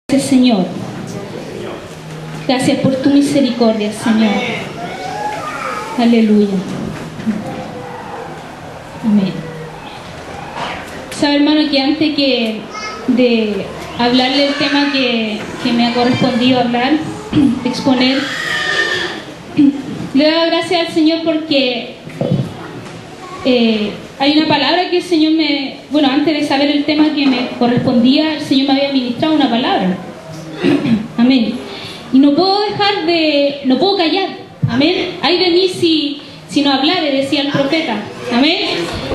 Gracias, Señor. Gracias por tu misericordia, Señor. Aleluya. Amén. Sabe, hermano, que antes de hablarle del tema que me ha correspondido hablar, exponer, le doy gracias al Señor porque hay una palabra que el Señor antes de saber el tema que me correspondía, el Señor me había ministrado una palabra. Amén. Y no puedo callar. Amén. Ay de mí si no hablare, decía el profeta. Amén.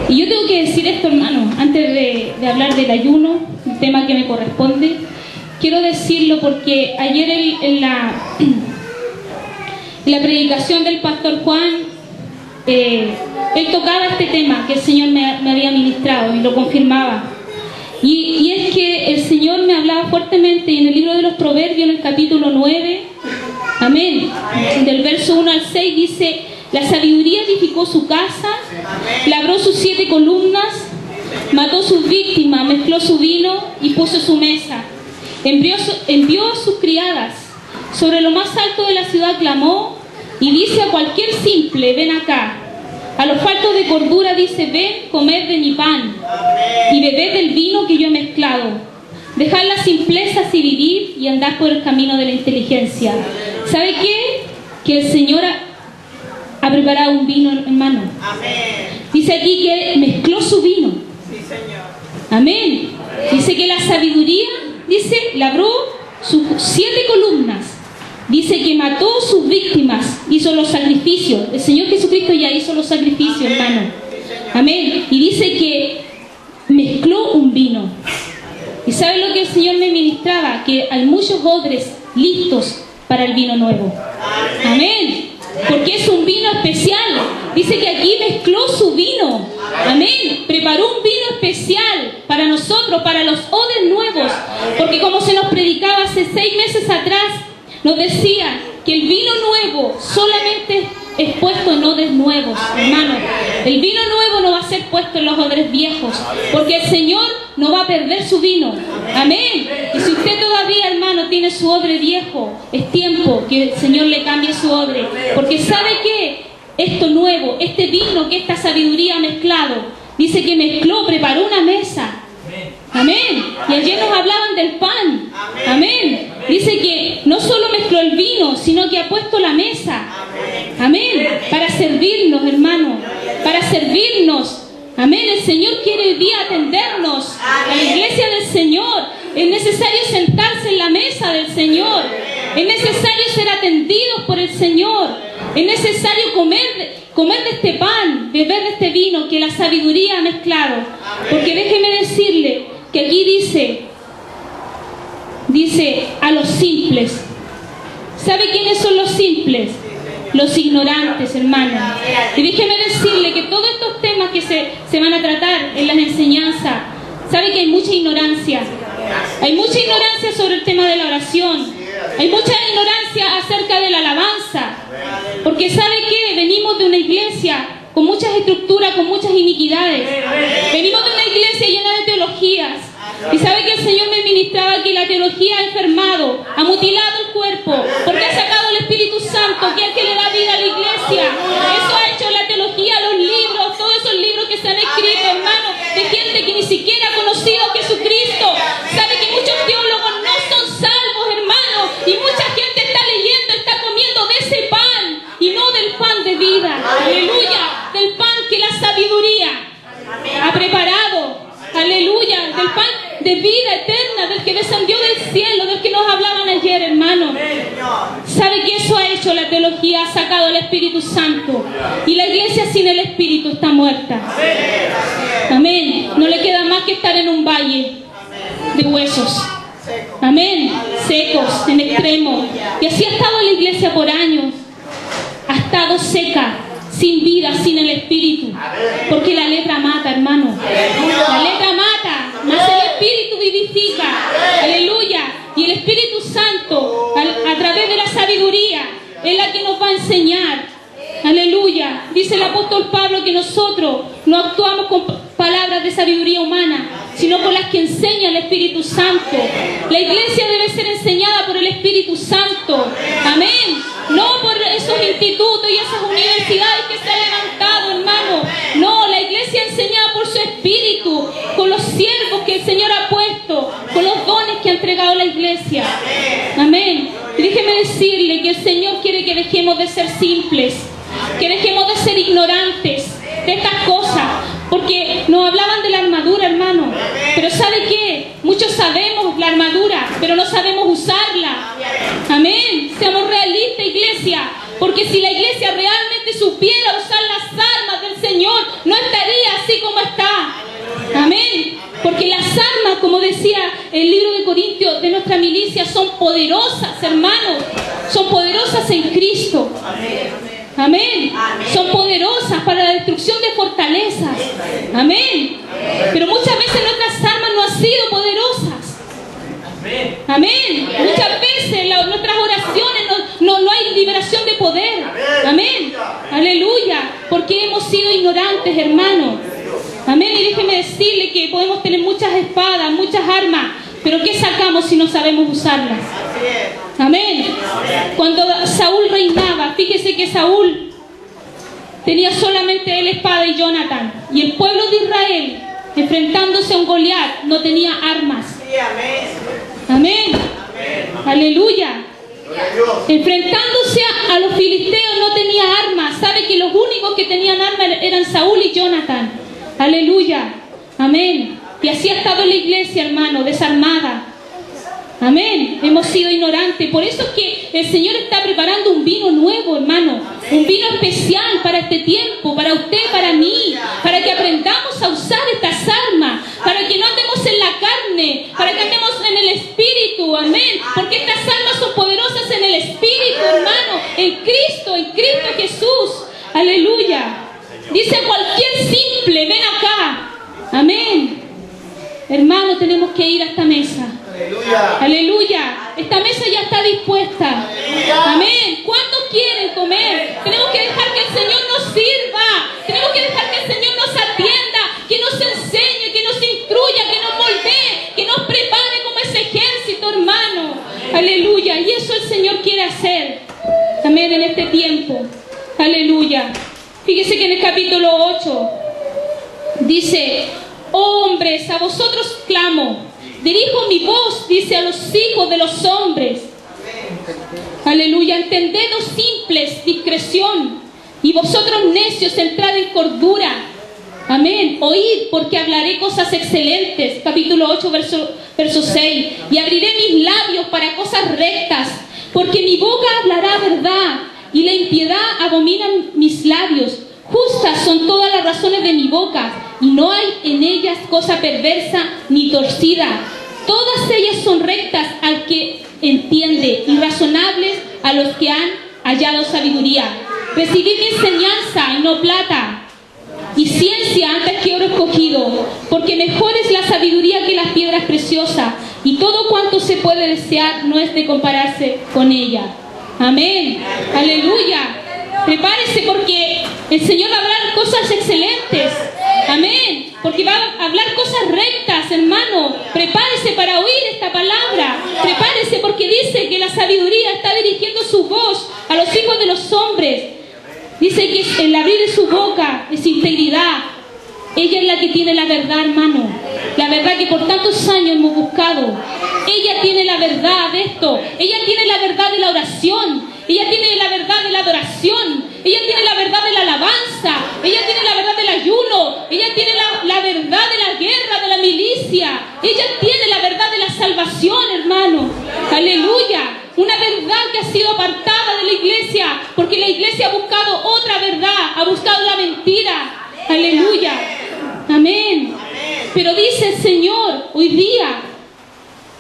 Y yo tengo que decir esto, hermano, antes de hablar del ayuno, el tema que me corresponde. Quiero decirlo porque ayer en la predicación del pastor Juan, él tocaba este tema que el Señor me había ministrado y lo confirmaba. Y es que el Señor me hablaba fuertemente en el libro de los Proverbios, en el capítulo 9, amén, del verso 1 al 6, dice: la sabiduría edificó su casa, labró sus 7 columnas, mató sus víctimas, mezcló su vino y puso su mesa. Envió a sus criadas, sobre lo más alto de la ciudad clamó, y dice a cualquier simple: ven acá. A los faltos de cordura dice: ven, comed de mi pan y bebed del vino que yo he mezclado. Dejad las simplezas y vivir y andad por el camino de la inteligencia. ¿Sabe qué? Que el Señor ha preparado un vino, hermano. Dice aquí que mezcló su vino. Amén. Dice que la sabiduría, dice, labró sus 7 columnas. Dice que mató sus víctimas, hizo los sacrificios. El Señor Jesucristo ya hizo los sacrificios, hermano. Amén. Y dice que mezcló un vino. ¿Y sabe lo que el Señor me ministraba? Que hay muchos odres listos para el vino nuevo. Amén. Porque es un vino especial. Dice que aquí mezcló su vino. Amén. Preparó un vino especial para nosotros, para los odres nuevos. Porque como se nos predicaba hace 6 meses atrás, nos decía que el vino nuevo solamente es puesto en odres nuevos, hermano. El vino nuevo no va a ser puesto en los odres viejos, porque el Señor no va a perder su vino. Amén. Y si usted todavía, hermano, tiene su odre viejo, es tiempo que el Señor le cambie su odre. Porque ¿sabe qué? Esto nuevo, este vino que esta sabiduría ha mezclado, dice que mezcló, preparó una mesa. Amén. Y ayer nos hablaban del pan. Amén. Dice que no solo mezcló el vino, sino que ha puesto la mesa. Amén. Para servirnos, hermano. Para servirnos. Amén. El Señor quiere hoy día atendernos. A la iglesia del Señor. Es necesario sentarse en la mesa del Señor. Es necesario ser atendidos por el Señor. Es necesario comer de este pan, beber de este vino que la sabiduría ha mezclado. Porque déjeme decirle que aquí dice a los simples. ¿Sabe quiénes son los simples? Los ignorantes, hermano. Y déjeme decirle que todos estos temas que se van a tratar en las enseñanzas, ¿sabe que hay mucha ignorancia? Hay mucha ignorancia sobre el tema de la oración. Hay mucha ignorancia acerca de la alabanza. Porque ¿sabe qué? Venimos de una iglesia con muchas estructuras, con muchas iniquidades. Venimos de una iglesia llena de teologías. Y sabe que el Señor me ministraba que la teología ha enfermado, ha mutilado el cuerpo, porque ha sacado el Espíritu Santo, que es el que le da vida a la iglesia. Eso ha hecho la teología, los libros, todos esos libros que se han escrito, hermano, de gente que ni siquiera ha conocido a Jesucristo. Sabe que muchos teólogos no son salvos, hermano, y mucha gente está leyendo, está comiendo de ese pan, y no del pan de vida. Aleluya, del pan que la sabiduría ha preparado. Aleluya, del pan de vida eterna, del que descendió del cielo, del que nos hablaban ayer, hermano. ¿Sabe que eso ha hecho la teología? Ha sacado el Espíritu Santo. Y la iglesia sin el Espíritu está muerta. Amén. No le queda más que estar en un valle de huesos. Amén. Secos, en extremo. Y así ha estado la iglesia por años. Ha estado seca, sin vida, sin el Espíritu. Porque la letra mata, hermano. La letra mata, mas el Espíritu vivifica. Aleluya. Y el Espíritu Santo, a través de la sabiduría, es la que nos va a enseñar. Aleluya. Dice el apóstol Pablo que nosotros no actuamos con palabras de sabiduría humana, sino con las que enseña el Espíritu Santo. La iglesia debe ser Espíritu Santo. Amén. No por esos institutos y esas universidades que se han levantado, hermano. No, la iglesia enseñada por su Espíritu, con los siervos que el Señor ha puesto, con los dones que ha entregado la iglesia. Amén. Y déjeme decirle que el Señor quiere que dejemos de ser simples, que dejemos de ser ignorantes de estas cosas, porque nos hablaban de la armadura, hermano, pero ¿sabe qué? Muchos sabemos la armadura, pero no sabemos usarla. Amén. Seamos realistas, iglesia, porque si la iglesia realmente supiera usar las armas del Señor, no estaría así como está. Amén. Porque las armas, como decía el libro de Corintios, de nuestra milicia, son poderosas, hermanos. Son poderosas en Cristo. Amén. Son poderosas para la destrucción de fortalezas. Amén. Pero muchas veces nuestras armas no han sido poderosas. Amén. Muchas veces en nuestras oraciones no hay liberación de poder. Amén. Aleluya. Porque hemos sido ignorantes, hermanos. Amén. Y déjeme decirle que podemos tener muchas espadas, muchas armas, pero ¿qué sacamos si no sabemos usarlas? Amén. Cuando Saúl reinaba, fíjese que Saúl tenía solamente él espada y Jonathan, y el pueblo de Israel, enfrentándose a un Goliat, no tenía armas. Amén. Aleluya. Enfrentándose a los filisteos no tenía armas. Sabe que los únicos que tenían armas eran Saúl y Jonathan. Aleluya. Amén. Y así ha estado la iglesia, hermano, desarmada. Amén. Hemos sido ignorantes. Por eso es que el Señor está preparando un vino nuevo, hermano. Un vino especial para este tiempo, para usted, para mí. Para que aprendamos a usar estas armas. Para que no andemos en la carne. Para que andemos en el Espíritu. Amén. Porque estas armas son poderosas en el Espíritu, hermano. En Cristo Jesús. Aleluya. Dice cualquier simple, ven acá. Amén. Hermano, tenemos que ir a esta mesa. Aleluya. Aleluya. Esta mesa ya está dispuesta. Aleluya. Amén. ¿Cuántos quieren comer? Tenemos que dejar que el Señor nos sirva. Tenemos que dejar que el Señor nos atienda, que nos enseñe, que nos instruya, que nos moldee, que nos prepare como ese ejército, hermano. Aleluya. Y eso el Señor quiere hacer. Amén. En este tiempo. Aleluya. Fíjese que en el capítulo 8 dice: oh hombres, a vosotros clamo, dirijo mi voz, dice, a los hijos de los hombres. Aleluya. Entendedos simples, discreción, y vosotros necios, entrad en cordura. Amén. Oíd, porque hablaré cosas excelentes. Capítulo 8, verso 6. Y abriré mis labios para cosas rectas, porque mi boca hablará verdad, y la impiedad abominan mis labios. Justas son todas las razones de mi boca, y no hay en ellas cosa perversa ni torcida. Todas ellas son rectas al que entiende, y razonables a los que han hallado sabiduría. Recibid mi enseñanza, y no plata, y ciencia antes que oro escogido, porque mejor es la sabiduría que las piedras preciosas, y todo cuanto se puede desear no es de compararse con ella. Amén. Aleluya. Prepárese, porque el Señor va a hablar cosas excelentes. Amén. Porque va a hablar cosas rectas, hermano. Prepárese para oír esta palabra. Prepárese, porque dice que la sabiduría está dirigiendo su voz a los hijos de los hombres. Dice que el abrir de su boca es integridad. Ella es la que tiene la verdad, hermano. La verdad que por tantos años hemos buscado. Ella tiene la verdad de esto. Ella tiene la verdad de la oración. Ella tiene la verdad de la adoración. Ella tiene la verdad de la alabanza. Ella tiene la verdad del ayuno. Ella tiene la verdad de la guerra, de la milicia. Ella tiene la verdad de la salvación, hermano. Aleluya. Una verdad que ha sido apartada de la iglesia, porque la iglesia ha buscado otra verdad, ha buscado la mentira. Aleluya. Amén. Pero dice el Señor hoy día,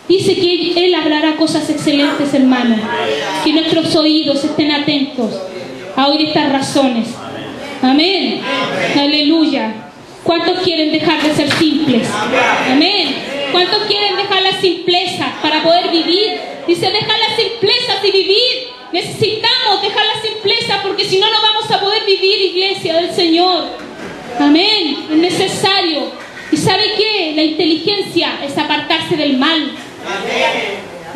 dice que Él hablará cosas excelentes, hermano. Que nuestros oídos estén atentos a oír estas razones. Amén. Aleluya. ¿Cuántos quieren dejar de ser simples? Amén. ¿Cuántos quieren dejar la simpleza para poder vivir? Dice, dejar las simplezas y vivir. Necesitamos dejar la simpleza, porque si no, no vamos a poder vivir, iglesia del Señor. Amén. Es necesario. ¿Y sabe qué? La inteligencia es apartarse del mal.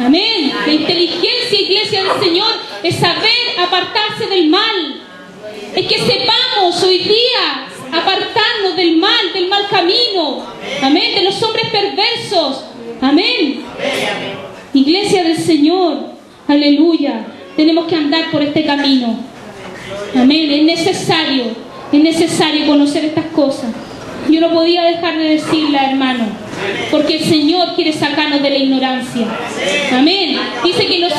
Amén. La inteligencia, iglesia del Señor, es saber apartarse del mal. Es que sepamos hoy día apartarnos del mal camino. Amén. De los hombres perversos. Amén. Iglesia del Señor, aleluya. Tenemos que andar por este camino. Amén. Es necesario conocer estas cosas. Yo no podía dejar de decirla, hermano, porque el Señor quiere sacarnos de la ignorancia. Amén. Dice que los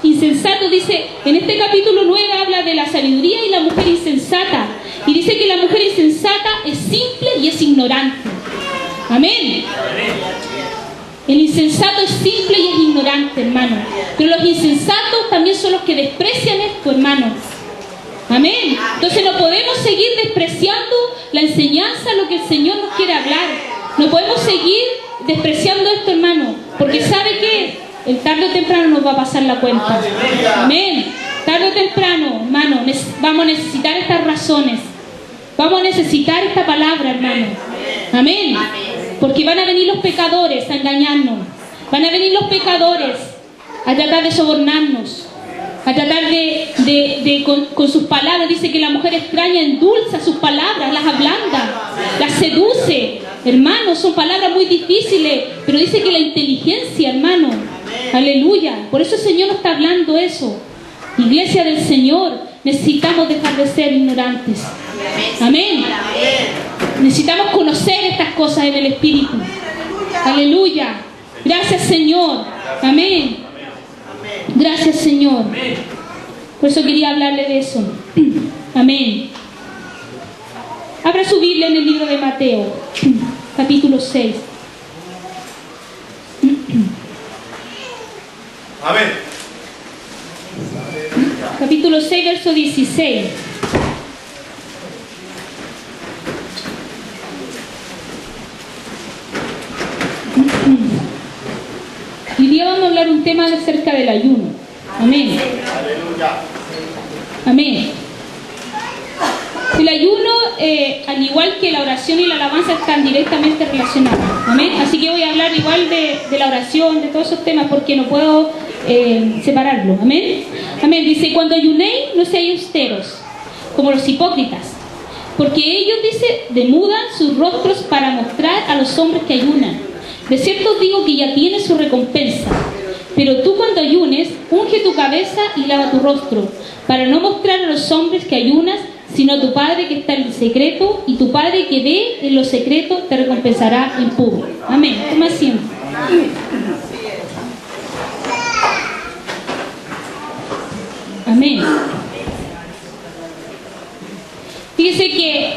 insensatos, dice, en este capítulo 9 habla de la sabiduría y la mujer insensata. Y dice que la mujer insensata es simple y es ignorante. Amén. El insensato es simple y es ignorante, hermano. Pero los insensatos también son los que desprecian esto, hermano. Amén. Entonces no podemos seguir despreciando la enseñanza, lo que el Señor nos quiere hablar. No podemos seguir despreciando esto, hermano. Porque ¿sabe qué? El tarde o temprano nos va a pasar la cuenta. Amén. Tarde o temprano, hermano, vamos a necesitar estas razones. Vamos a necesitar esta palabra, hermano. Amén. Porque van a venir los pecadores a engañarnos. Van a venir los pecadores a tratar de sobornarnos, a tratar con sus palabras. Dice que la mujer extraña endulza sus palabras, las ablanda, las seduce. Hermanos, son palabras muy difíciles, pero dice que la inteligencia, hermano, aleluya. Por eso el Señor nos está hablando eso. Iglesia del Señor, necesitamos dejar de ser ignorantes. Amén. Necesitamos conocer estas cosas en el Espíritu. Aleluya. Gracias, Señor. Amén. Gracias, Señor. Por eso quería hablarle de eso. Amén. Abra su Biblia en el libro de Mateo, capítulo 6. Amén. Capítulo 6, verso 16. Hoy día vamos a hablar un tema acerca del ayuno. Amén. Amén. El ayuno, al igual que la oración y la alabanza, están directamente relacionados. Amén. Así que voy a hablar igual de la oración, de todos esos temas, porque no puedo separarlo. Amén. Amén. Dice, cuando ayunéis, no seáis austeros, como los hipócritas, porque ellos, dice, demudan sus rostros para mostrar a los hombres que ayunan. De cierto os digo que ya tienes su recompensa. Pero tú, cuando ayunes, unge tu cabeza y lava tu rostro, para no mostrar a los hombres que ayunas, sino a tu Padre que está en el secreto, y tu Padre que ve en lo secreto te recompensará en público. Amén. Toma asiento. Amén. Fíjese que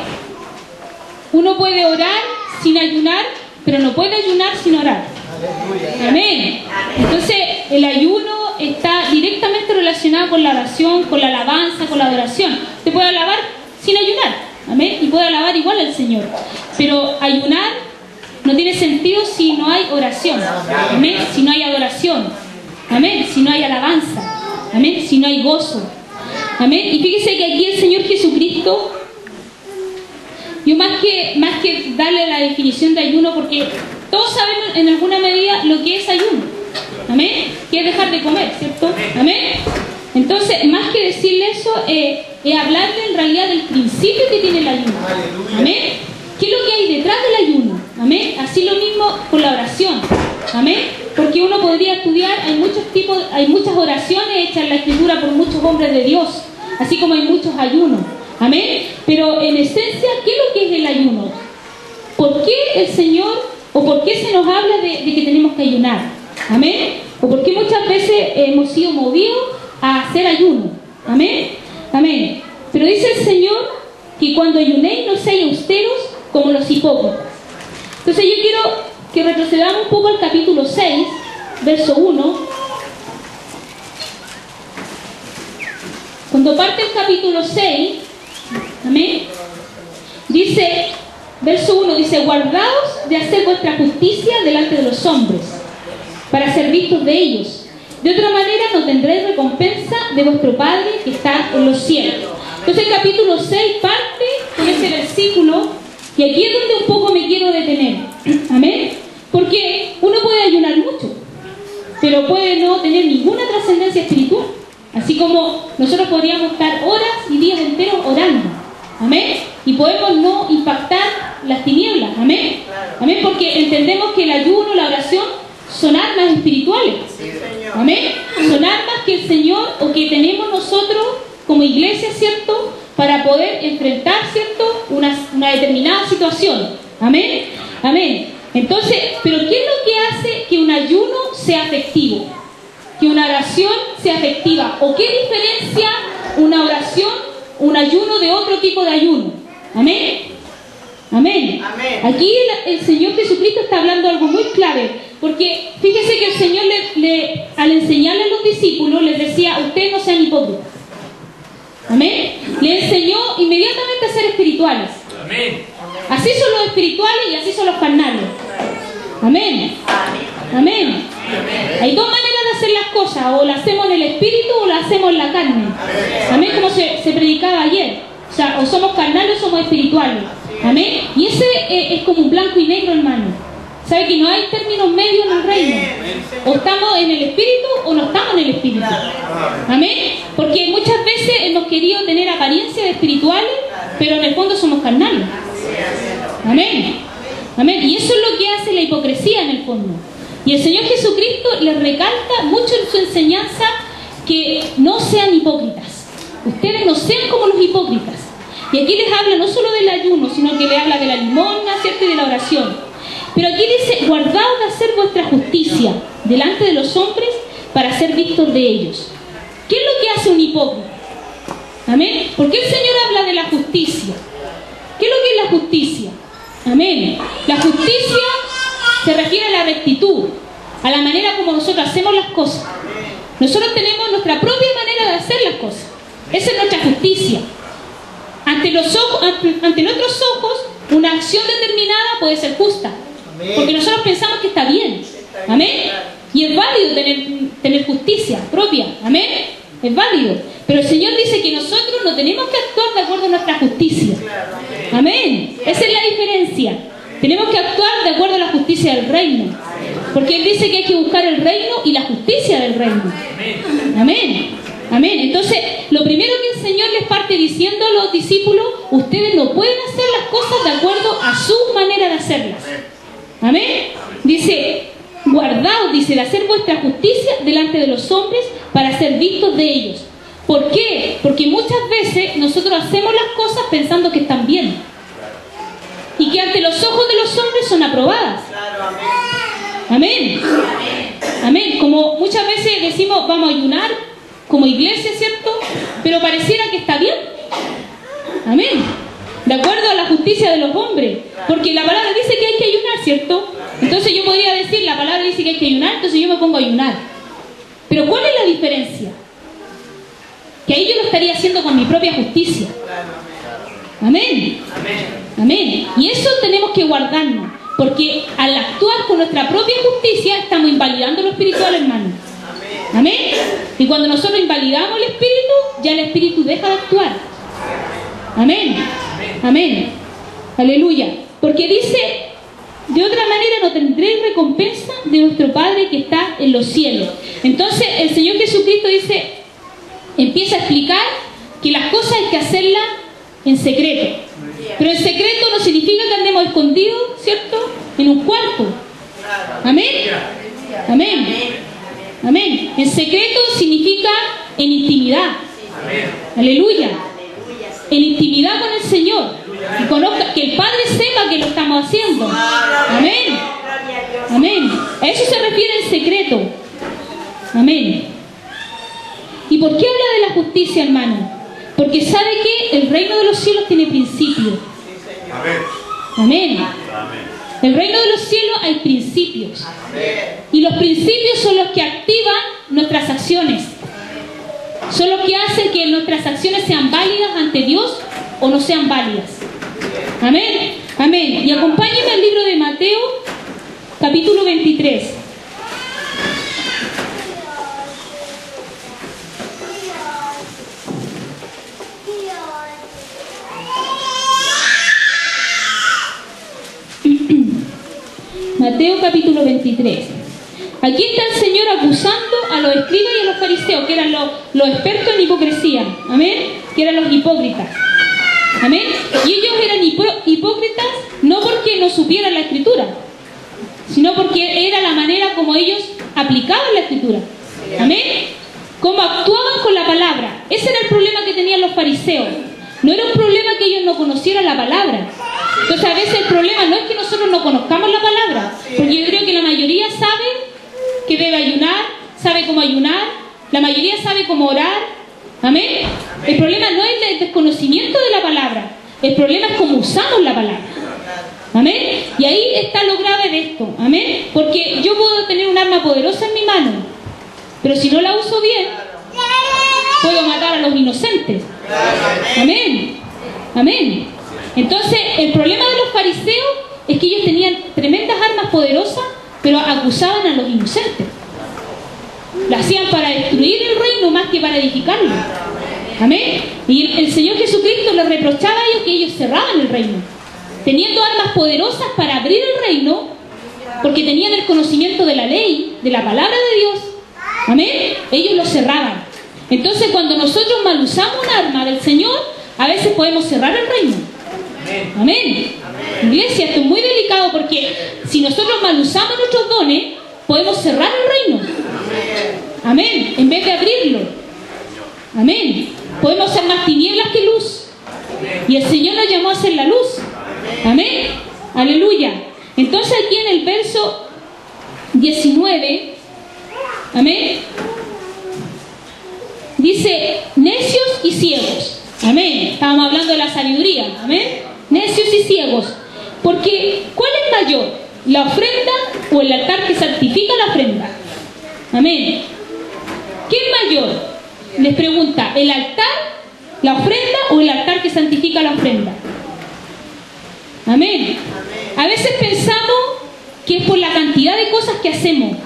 uno puede orar sin ayunar, pero no puede ayunar sin orar. Amén. Entonces el ayuno está directamente relacionado con la oración, con la alabanza, con la adoración. Usted puede alabar sin ayunar. Amén. Y puede alabar igual al Señor. Pero ayunar no tiene sentido si no hay oración. Amén. Si no hay adoración. Amén. Si no hay alabanza. Amén. Si no hay gozo. Amén. Y fíjese que aquí el Señor Jesucristo, yo más que darle la definición de ayuno, porque todos sabemos en alguna medida lo que es ayuno. Amén. Que es dejar de comer, ¿cierto? Amén. Entonces, más que decirle eso, es hablarle en realidad del principio que tiene el ayuno. Amén. ¿Qué es lo que hay detrás del ayuno? Amén. Así lo mismo con la oración. Amén. Porque uno podría estudiar, hay muchas oraciones hechas en la Escritura por muchos hombres de Dios, así como hay muchos ayunos. Amén. Pero en esencia, ¿qué es lo que es el ayuno? ¿Por qué el Señor, o por qué se nos habla de que tenemos que ayunar? Amén. O por qué muchas veces hemos sido movidos a hacer ayuno. Amén. Amén. Pero dice el Señor que cuando ayunéis no seáis austeros como los hipócritas. Entonces yo quiero que retrocedamos un poco al capítulo 6, verso 1. Cuando parte el capítulo 6, amén, dice, verso 1, dice, guardaos de hacer vuestra justicia delante de los hombres, para ser vistos de ellos. De otra manera no tendréis recompensa de vuestro Padre que está en los cielos. Entonces el capítulo 6 parte con ese versículo, y aquí es donde un poco me quiero detener. Amén. Porque uno puede ayunar mucho. pero puede no tener ninguna trascendencia espiritual. Así como nosotros podríamos estar horas y días enteros orando. Amén. Y podemos no impactar las tinieblas. Amén. Amén, porque entendemos que el ayuno, la oración, son armas espirituales. Amén. Son armas que el Señor o que tenemos nosotros como iglesia, ¿cierto?, para poder enfrentar, ¿cierto?, una determinada situación. Amén. Amén. Entonces, ¿pero qué es lo que hace que un ayuno sea efectivo? Que una oración sea efectiva. ¿O qué diferencia una oración, un ayuno de otro tipo de ayuno? Amén. Amén. Amén. Aquí el Señor Jesucristo está hablando algo muy clave, porque fíjese que el Señor al enseñarle a los discípulos les decía: ustedes no sean hipócritas. Amén. Le enseñó inmediatamente a ser espirituales. Amén. Así son los espirituales y así son los carnales. Amén. Amén. Hay dos maneras de hacer las cosas: o las hacemos en el espíritu o las hacemos en la carne. Amén, como se predicaba ayer. O sea, o somos carnales o somos espirituales. Amén. Y ese es como un blanco y negro, hermano. ¿Sabe que no hay términos medios en el reino? O estamos en el espíritu o no estamos en el espíritu. Amén. Porque muchas veces hemos querido tener apariencia de espirituales, pero en el fondo somos carnales. Amén. Amén. Y eso es lo que hace la hipocresía en el fondo. Y el Señor Jesucristo les recalca mucho en su enseñanza que no sean hipócritas. Ustedes no sean como los hipócritas. Y aquí les habla no solo del ayuno, sino que les habla de la limosna, ¿cierto?, y de la oración. Pero aquí dice: guardaos de hacer vuestra justicia delante de los hombres para ser vistos de ellos. ¿Qué es lo que hace un hipócrita? Amén. ¿Por qué el Señor habla de la justicia? ¿Qué es lo que es la justicia? Amén. La justicia se refiere a la rectitud, a la manera como nosotros hacemos las cosas. Nosotros tenemos nuestra propia manera de hacer las cosas. Esa es nuestra justicia. Ante nuestros ojos, una acción determinada puede ser justa, porque nosotros pensamos que está bien. Amén. Y es válido tener justicia propia. Amén. Es válido. Pero el Señor dice que nosotros no tenemos que actuar de acuerdo a nuestra justicia. Amén. Esa es la diferencia. Tenemos que actuar de acuerdo a la justicia del reino, porque Él dice que hay que buscar el reino y la justicia del reino. Amén. Amén. Entonces, lo primero que el Señor les parte diciendo a los discípulos: ustedes no pueden hacer las cosas de acuerdo a su manera de hacerlas. Amén. Dice: guardaos, dice, de hacer vuestra justicia delante de los hombres para ser vistos de ellos. ¿Por qué? Porque muchas veces nosotros hacemos las cosas pensando que están bien y que ante los ojos de los hombres son aprobadas. Amén. Amén. Como muchas veces decimos: vamos a ayunar como iglesia, ¿cierto?, pero pareciera que está bien. Amén. De acuerdo a la justicia de los hombres, porque la palabra dice que hay que ayunar, ¿cierto? Entonces yo podría decir: la palabra dice que hay que ayunar, entonces yo me pongo a ayunar. Pero ¿cuál es la diferencia? Que ahí yo lo estaría haciendo con mi propia justicia. Amén. Amén. Y eso tenemos que guardarnos, porque al actuar con nuestra propia justicia estamos invalidando lo espiritual, hermano. Amén. Y cuando nosotros invalidamos el espíritu, ya el espíritu deja de actuar. Amén. Amén. Aleluya. Porque dice: de otra manera no tendréis recompensa de vuestro Padre que está en los cielos. Entonces el Señor Jesucristo dice, empieza a explicar que las cosas hay que hacerlas en secreto. Pero en secreto no significa que andemos escondidos, ¿cierto?, en un cuarto. Amén. Amén. Amén. En secreto significa en intimidad. Aleluya. En intimidad con el Señor. Y conozca, que el Padre sepa que lo estamos haciendo. Amén. Amén. A eso se refiere en secreto. Amén. ¿Y por qué habla de la justicia, hermano? Porque sabe que el reino de los cielos tiene principios. Amén. En el reino de los cielos hay principios. Y los principios son los que activan nuestras acciones. Son los que hacen que nuestras acciones sean válidas ante Dios o no sean válidas. Amén. Amén. Y acompáñenme al libro de Mateo, capítulo 23. Mateo capítulo 23. Aquí está el Señor acusando los escribas y a los fariseos, que eran los expertos en hipocresía. Amén. Que eran los hipócritas. Amén. Y ellos eran hipócritas no porque no supieran la Escritura, sino porque era la manera como ellos aplicaban la Escritura. Amén. Cómo actuaban con la palabra. Ese era el problema que tenían los fariseos. No era un problema que ellos no conocieran la palabra. Entonces a veces el problema no es que nosotros no conozcamos la palabra, porque yo creo que la mayoría sabe que debe ayunar, sabe cómo ayunar, la mayoría sabe cómo orar. Amén. El problema no es el desconocimiento de la palabra, el problema es cómo usamos la palabra. Amén. Y ahí está lo grave de esto. Amén. Porque yo puedo tener un arma poderosa en mi mano, pero si no la uso bien, puedo matar a los inocentes. Amén. Amén. Entonces, el problema de los fariseos es que ellos tenían tremendas armas poderosas, pero acusaban a los inocentes. Lo hacían para destruir el reino más que para edificarlo. Amén. Y el Señor Jesucristo les reprochaba a ellos que ellos cerraban el reino, teniendo armas poderosas para abrir el reino, porque tenían el conocimiento de la ley, de la palabra de Dios. Amén. Ellos lo cerraban. Entonces, cuando nosotros mal usamos un arma del Señor, a veces podemos cerrar el reino. Amén. Iglesia, esto es muy delicado, porque si nosotros mal usamos nuestros dones, podemos cerrar el reino. Amén. En vez de abrirlo. Amén. Podemos ser más tinieblas que luz. Y el Señor nos llamó a ser la luz. Amén. Aleluya. Entonces aquí en el verso 19, amén, dice necios y ciegos. Amén. Estábamos hablando de la sabiduría. Amén. Necios y ciegos. Porque, ¿cuál es mayor? ¿La ofrenda o el altar que santifica la ofrenda? Amén. ¿Qué es mayor? Les pregunta, ¿el altar, la ofrenda o el altar que santifica la ofrenda? Amén. A veces pensamos que es por la cantidad de cosas que hacemos,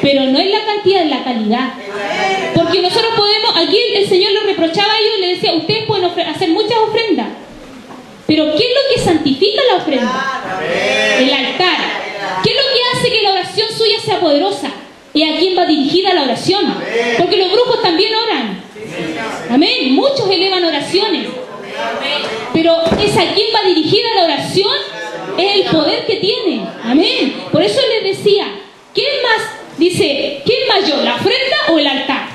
pero no es la cantidad, es la calidad. Porque nosotros podemos, aquí el Señor les reprochaba a ellos y les decía, ustedes pueden hacer muchas ofrendas, pero ¿qué es lo que santifica la ofrenda? El altar. ¿Qué es lo que hace que la oración suya sea poderosa? ¿Y a quién va dirigida la oración? Porque los brujos también oran. Amén. Muchos elevan oraciones, pero es a quién va dirigida la oración, es el poder que tiene. Amén. Por eso les decía, ¿qué es más? Dice, ¿qué es mayor, la ofrenda o el altar?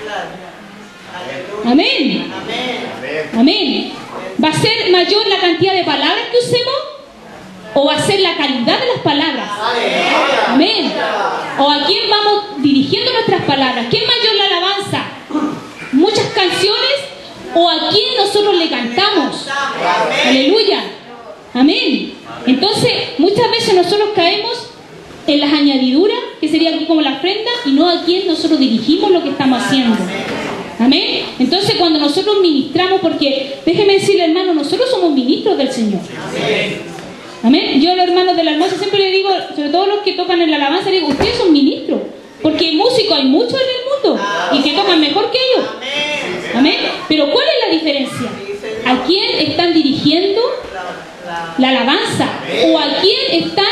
Amén. Amén. ¿Va a ser mayor la cantidad de palabras que usemos o va a ser la calidad de las palabras? Amén. ¿O a quién vamos dirigiendo nuestras palabras? ¿Qué es mayor, la alabanza? ¿Muchas canciones o a quién nosotros le cantamos? Aleluya. Amén. Entonces, muchas veces nosotros caemos en las añadiduras, que sería aquí como la ofrenda, y no a quién nosotros dirigimos lo que estamos haciendo. Amén. Entonces, cuando nosotros ministramos, porque déjeme decirle, hermano, nosotros somos ministros del Señor. Amén. Yo a los hermanos de la hermosa siempre les digo, sobre todo los que tocan en la alabanza, les digo, ustedes son ministros, porque músicos hay muchos en el mundo y que tocan mejor que ellos. Amén. Pero ¿cuál es la diferencia? ¿A quién están dirigiendo la alabanza? ¿O a quién están,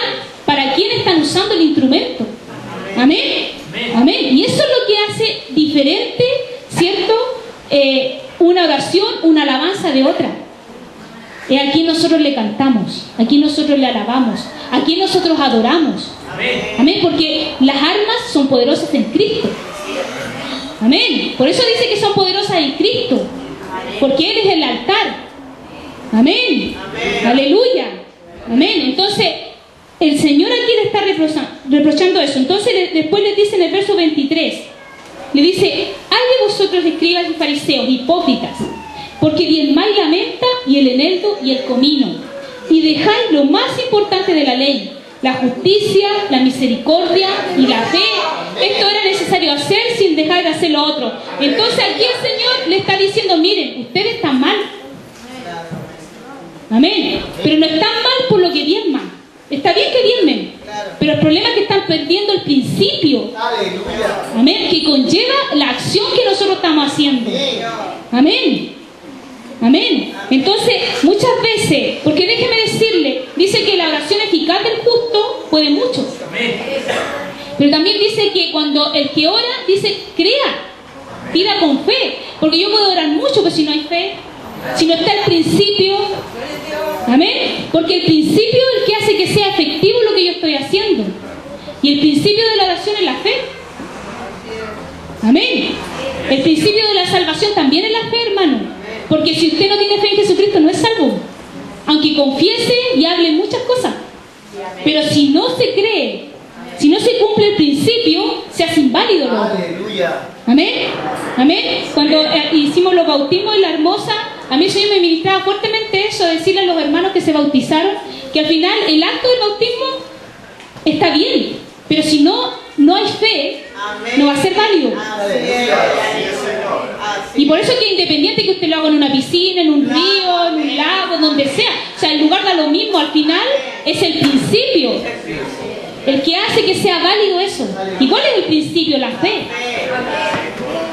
para quién están usando el instrumento? Amén. Amén. Y eso es lo que hace diferente, ¿cierto? Una oración, una alabanza de otra. Es a quien nosotros le cantamos, a quien nosotros le alabamos, a quien nosotros adoramos. Amén. Porque las armas son poderosas en Cristo. Amén. Por eso dice que son poderosas en Cristo, porque Él es el altar. Amén. Aleluya. Amén. Entonces, el Señor aquí le está reprochando eso. Entonces, después les dice en el verso 23, le dice, ay de vosotros, escribas y fariseos, hipócritas, porque diezmáis la menta y el eneldo y el comino, y dejáis lo más importante de la ley, la justicia, la misericordia y la fe. Esto era necesario hacer sin dejar de hacer lo otro. Entonces aquí el Señor le está diciendo, miren, ustedes están mal. Amén. Pero no están mal por lo que diezman. Está bien que diezmen, pero el problema es que están perdiendo el principio. Amén. Que conlleva la acción que nosotros estamos haciendo. Amén. Amén. Entonces, muchas veces, porque déjeme decirle, dice que la oración eficaz del justo puede mucho. Pero también dice que cuando el que ora dice, crea, pida con fe, porque yo puedo orar mucho, pero si no hay fe, si no está el principio, amén, porque el principio es el que hace que sea efectivo lo que yo estoy haciendo, y el principio de la oración es la fe, amén. El principio de la salvación también es la fe, hermano, porque si usted no tiene fe en Jesucristo no es salvo, aunque confiese y hable muchas cosas, pero si no se cree, si no se cumple el principio, se hace inválido. Aleluya. Amén. Amén. Cuando hicimos los bautismos en La Hermosa, a mí el Señor me ministraba fuertemente eso, decirle a los hermanos que se bautizaron, que al final el acto del bautismo está bien, pero si no hay fe, no va a ser válido. Y por eso es que independiente que usted lo haga en una piscina, en un río, en un lago, donde sea, o sea, el lugar da lo mismo, al final es el principio el que hace que sea válido eso. ¿Y cuál es el principio? La fe.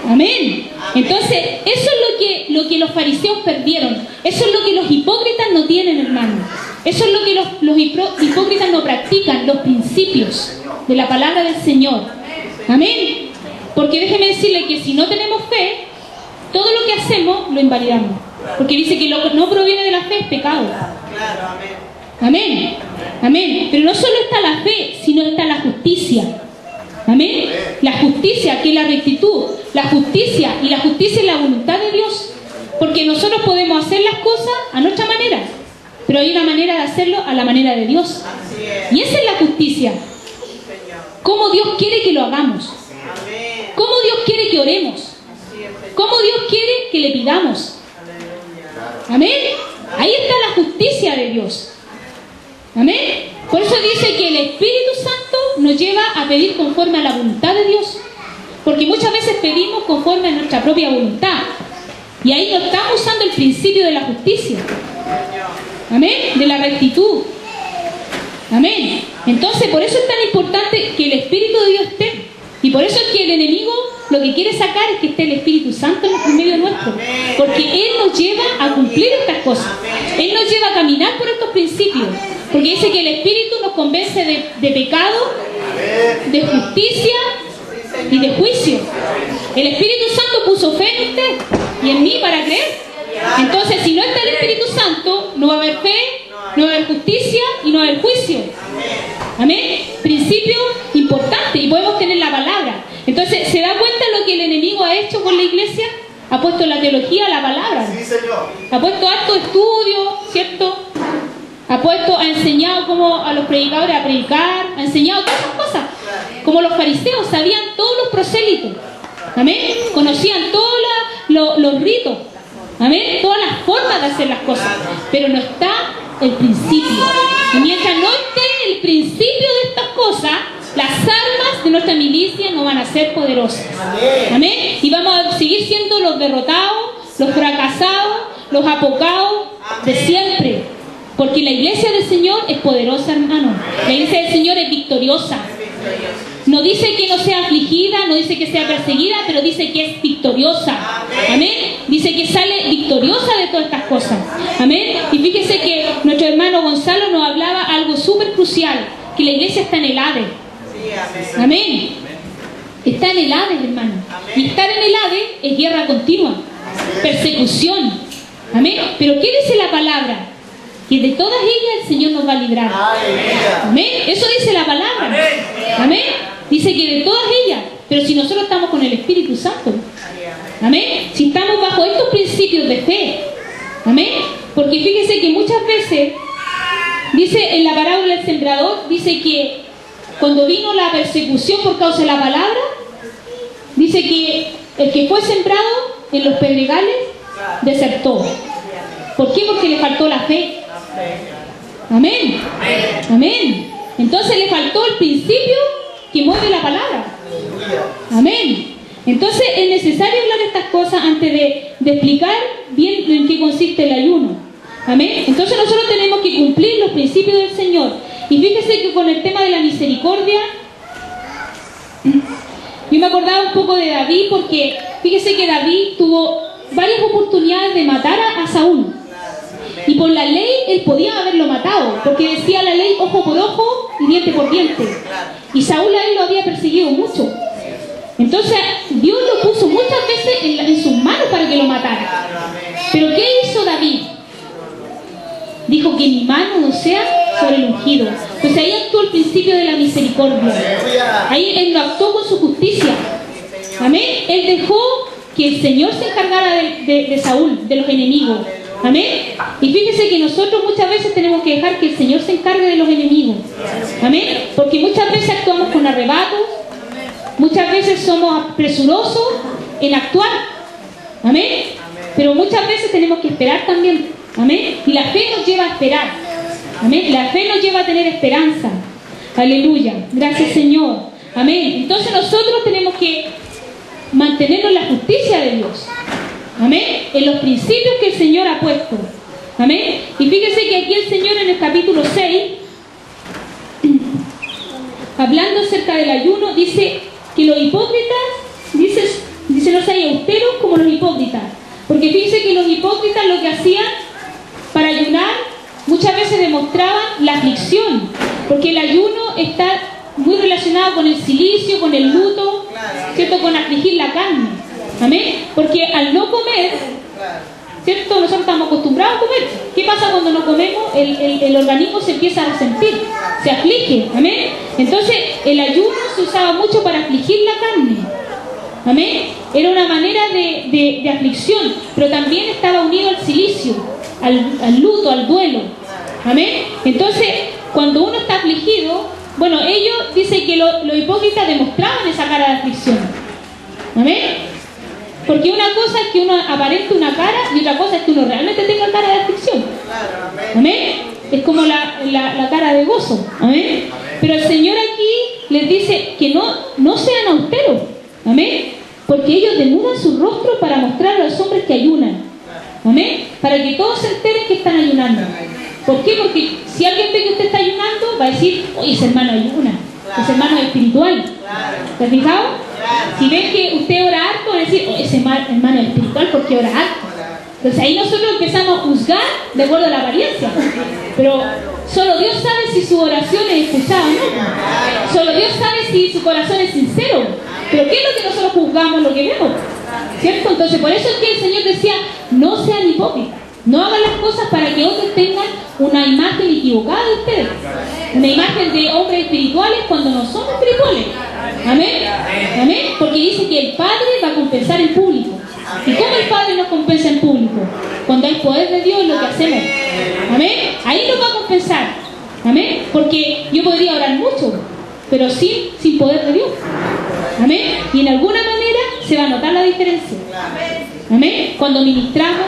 Amén. Entonces, eso es lo que los fariseos perdieron. Eso es lo que los hipócritas no tienen, hermano. Eso es lo que los hipócritas no practican, los principios de la palabra del Señor. Amén. Porque déjeme decirle que si no tenemos fe, todo lo que hacemos lo invalidamos. Porque dice que lo que no proviene de la fe es pecado. Amén. Amén. Pero no solo está la fe, sino está la justicia. Amén. La justicia, que es la rectitud. La justicia, y la justicia es la voluntad de Dios. Porque nosotros podemos hacer las cosas a nuestra manera, pero hay una manera de hacerlo a la manera de Dios. Y esa es la justicia. Cómo Dios quiere que lo hagamos. Cómo Dios quiere que oremos. Cómo Dios quiere que le pidamos. Amén. Ahí está la justicia de Dios. Amén. Por eso dice que el Espíritu Santo nos lleva a pedir conforme a la voluntad de Dios. Porque muchas veces pedimos conforme a nuestra propia voluntad. Y ahí no estamos usando el principio de la justicia. Amén. De la rectitud. Amén. Entonces, por eso es tan importante que el Espíritu de Dios esté. Y por eso es que el enemigo lo que quiere sacar es que esté el Espíritu Santo en medio nuestro. Porque Él nos lleva a cumplir estas cosas. Él nos lleva a caminar por estos principios. Porque dice que el Espíritu nos convence de pecado, de justicia y de juicio. El Espíritu Santo puso fe en usted y en mí para creer. Entonces, si no está el Espíritu Santo, no va a haber fe, no va a haber justicia y no va a haber juicio. Amén. Principio importante, y podemos tener la palabra. Entonces, ¿se da cuenta lo que el enemigo ha hecho con la iglesia? Ha puesto la teología a la palabra. Ha puesto harto estudio, ¿cierto? Ha enseñado como a los predicadores a predicar, ha enseñado todas esas cosas. Como los fariseos sabían todos los prosélitos. Amén. Conocían todos los ritos. Amén. Todas las formas de hacer las cosas. Pero no está el principio. Y mientras no esté el principio de estas cosas, las armas de nuestra milicia no van a ser poderosas. Amén. Y vamos a seguir siendo los derrotados, los fracasados, los apocados de siempre. Porque la iglesia del Señor es poderosa, hermano. La iglesia del Señor es victoriosa. No dice que no sea afligida, no dice que sea perseguida, pero dice que es victoriosa. Amén. Dice que sale victoriosa de todas estas cosas. Amén. Y fíjese que nuestro hermano Gonzalo nos hablaba algo súper crucial, que la iglesia está en el Hades. Amén. Está en el Hades, hermano. Y estar en el Hades es guerra continua, persecución. Amén. Pero ¿qué dice la palabra? Que de todas ellas el Señor nos va a librar. Amén. Eso dice la palabra. Amén. Dice que de todas ellas. Pero si nosotros estamos con el Espíritu Santo. Amén. Si estamos bajo estos principios de fe. Amén. Porque fíjese que muchas veces, dice en la parábola del sembrador, dice que cuando vino la persecución por causa de la palabra, dice que el que fue sembrado en los pedregales desertó. ¿Por qué? Porque le faltó la fe. Amén. Amén. Entonces le faltó el principio que mueve la palabra. Amén. Entonces es necesario hablar de estas cosas antes de explicar bien en qué consiste el ayuno. Amén. Entonces nosotros tenemos que cumplir los principios del Señor. Y fíjese que con el tema de la misericordia, yo me acordaba un poco de David, porque fíjese que David tuvo varias oportunidades de matar a Saúl. Y por la ley él podía haberlo matado, porque decía la ley ojo por ojo y diente por diente. Y Saúl a él lo había perseguido mucho. Entonces Dios lo puso muchas veces en sus manos para que lo matara. Pero ¿qué hizo David? Dijo que mi mano no sea sobre el ungido. Entonces ahí actuó el principio de la misericordia. Ahí él no actuó con su justicia. Amén. Él dejó que el Señor se encargara de Saúl, de los enemigos. Amén. Y fíjese que nosotros muchas veces tenemos que dejar que el Señor se encargue de los enemigos. Amén. Porque muchas veces actuamos con arrebatos. Muchas veces somos presurosos en actuar. Amén. Pero muchas veces tenemos que esperar también. Amén. Y la fe nos lleva a esperar. Amén. La fe nos lleva a tener esperanza. Aleluya. Gracias, Señor. Amén. Entonces nosotros tenemos que mantenernos en la justicia de Dios. Amén. En los principios que el Señor ha puesto. Amén. Y fíjese que aquí el Señor en el capítulo 6, hablando acerca del ayuno, dice que los hipócritas, dice no sean austeros como los hipócritas. Porque fíjese que los hipócritas lo que hacían para ayunar, muchas veces demostraban la aflicción. Porque el ayuno está muy relacionado con el cilicio, con el luto, ¿cierto? Con afligir la carne. Amén. Porque al no comer, ¿cierto? Nosotros estamos acostumbrados a comer. ¿Qué pasa cuando no comemos? El organismo se empieza a resentir, se aflige. Amén. Entonces el ayuno se usaba mucho para afligir la carne. Amén. Era una manera de aflicción, pero también estaba unido al cilicio, al luto, al duelo. Amén. Entonces cuando uno está afligido, bueno, ellos dicen que los hipócritas demostraban esa cara de aflicción. Amén. Porque una cosa es que uno aparente una cara y otra cosa es que uno realmente tenga cara de aflicción. Amén. Es como la cara de gozo. Amén. Pero el Señor aquí les dice que no sean austeros. Amén. Porque ellos denudan su rostro para mostrar a los hombres que ayunan. Amén. Para que todos se enteren que están ayunando. ¿Por qué? Porque si alguien ve que usted está ayunando, va a decir, oye, ese hermano ayuna. Ese hermano es espiritual. ¿Te has fijado? Si ven que usted ora harto, van a decir, oye, ese hermano es espiritual porque ora harto. Entonces ahí nosotros empezamos a juzgar de acuerdo a la apariencia. Pero solo Dios sabe si su oración es escuchada o no. Solo Dios sabe si su corazón es sincero. Pero ¿qué es lo que nosotros juzgamos? Lo que vemos. ¿Cierto? Entonces por eso es que el Señor decía, no sean hipócritas. No hagan las cosas para que otros tengan una imagen equivocada de ustedes. Una imagen de hombres espirituales cuando no son espirituales. Amén. Amén. Porque dice que el Padre va a compensar en público. ¿Y cómo el Padre nos compensa en público? Cuando hay poder de Dios en lo que hacemos. Amén. Ahí nos va a compensar. Amén. Porque yo podría orar mucho, pero sin poder de Dios. Amén. Y en alguna manera se va a notar la diferencia. Amén. Cuando ministramos,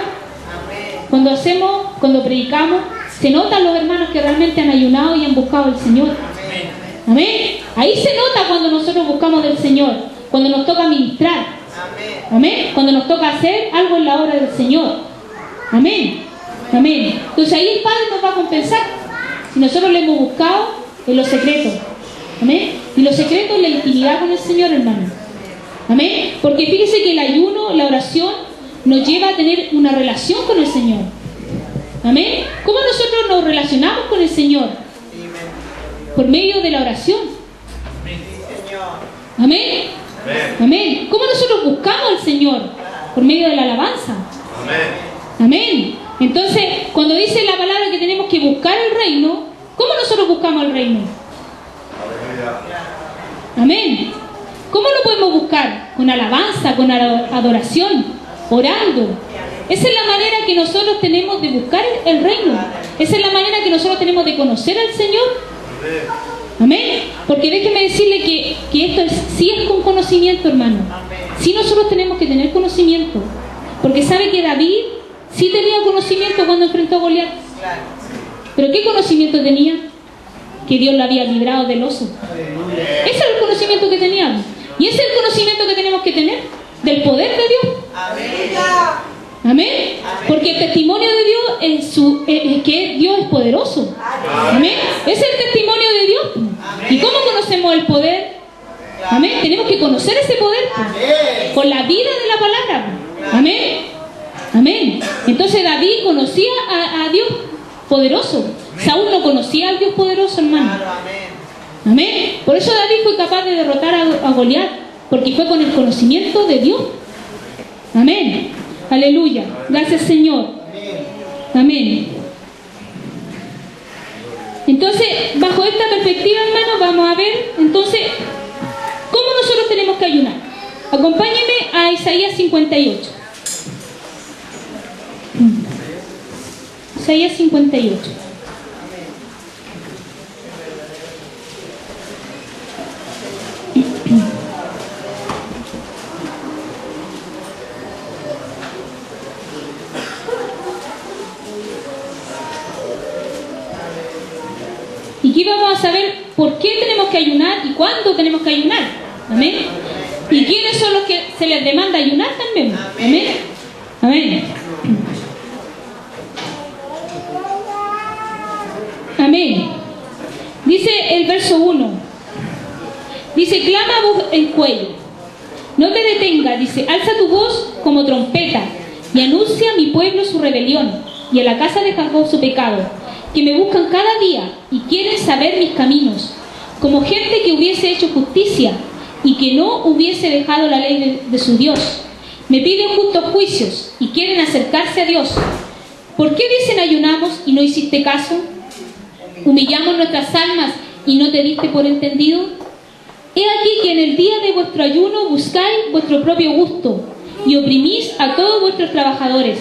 cuando predicamos, se notan los hermanos que realmente han ayunado y han buscado al Señor. Amén. Ahí se nota cuando nosotros buscamos del Señor, cuando nos toca ministrar. Amén. Cuando nos toca hacer algo en la obra del Señor. Amén. Amén. Entonces ahí el Padre nos va a compensar si nosotros le hemos buscado en los secretos. Amén. Y los secretos es la intimidad con el Señor, hermano. Amén. Porque fíjese que el ayuno, la oración, nos lleva a tener una relación con el Señor. Amén. ¿Cómo nosotros nos relacionamos con el Señor? Por medio de la oración. Amén. Amén. ¿Cómo nosotros buscamos al Señor? Por medio de la alabanza. Amén. Entonces, cuando dice la palabra que tenemos que buscar el reino, ¿cómo nosotros buscamos el reino? Amén. ¿Cómo lo podemos buscar? Con alabanza, con adoración, orando. Esa es la manera que nosotros tenemos de buscar el reino. Esa es la manera que nosotros tenemos de conocer al Señor. Amén. Porque déjeme decirle que esto sí es con conocimiento, hermano. Sí, nosotros tenemos que tener conocimiento. Porque sabe que David sí tenía conocimiento cuando enfrentó a Goliat. ¿Pero qué conocimiento tenía? Que Dios lo había librado del oso. Ese es el conocimiento que teníamos. Y ese es el conocimiento que tenemos que tener del poder de Dios. Amén. Porque el testimonio de Dios es que Dios es poderoso. Amén. Ese es el testimonio de Dios. ¿Y cómo conocemos el poder? Amén. Tenemos que conocer ese poder con la vida de la palabra. Amén. Amén. Entonces David conocía a Dios poderoso. Saúl no conocía al Dios poderoso, hermano. Amén. Por eso David fue capaz de derrotar a Goliat. porque fue con el conocimiento de Dios. Amén. Aleluya. Gracias, Señor. Amén. Entonces, bajo esta perspectiva, hermanos, vamos a ver, entonces, ¿cómo nosotros tenemos que ayunar? Acompáñenme a Isaías 58. Isaías 58. Y aquí vamos a saber por qué tenemos que ayunar y cuándo tenemos que ayunar. Amén. ¿Y quiénes son los que se les demanda ayunar también? Amén. Amén. Amén. Dice el verso 1. Dice, clama a voz en cuello. No te detengas, dice, alza tu voz como trompeta y anuncia a mi pueblo su rebelión y a la casa de Jacob su pecado, que me buscan cada día y quieren saber mis caminos, como gente que hubiese hecho justicia y que no hubiese dejado la ley de su Dios. Me piden justos juicios y quieren acercarse a Dios. ¿Por qué dicen ayunamos y no hiciste caso? ¿Humillamos nuestras almas y no te diste por entendido? He aquí que en el día de vuestro ayuno buscáis vuestro propio gusto y oprimís a todos vuestros trabajadores.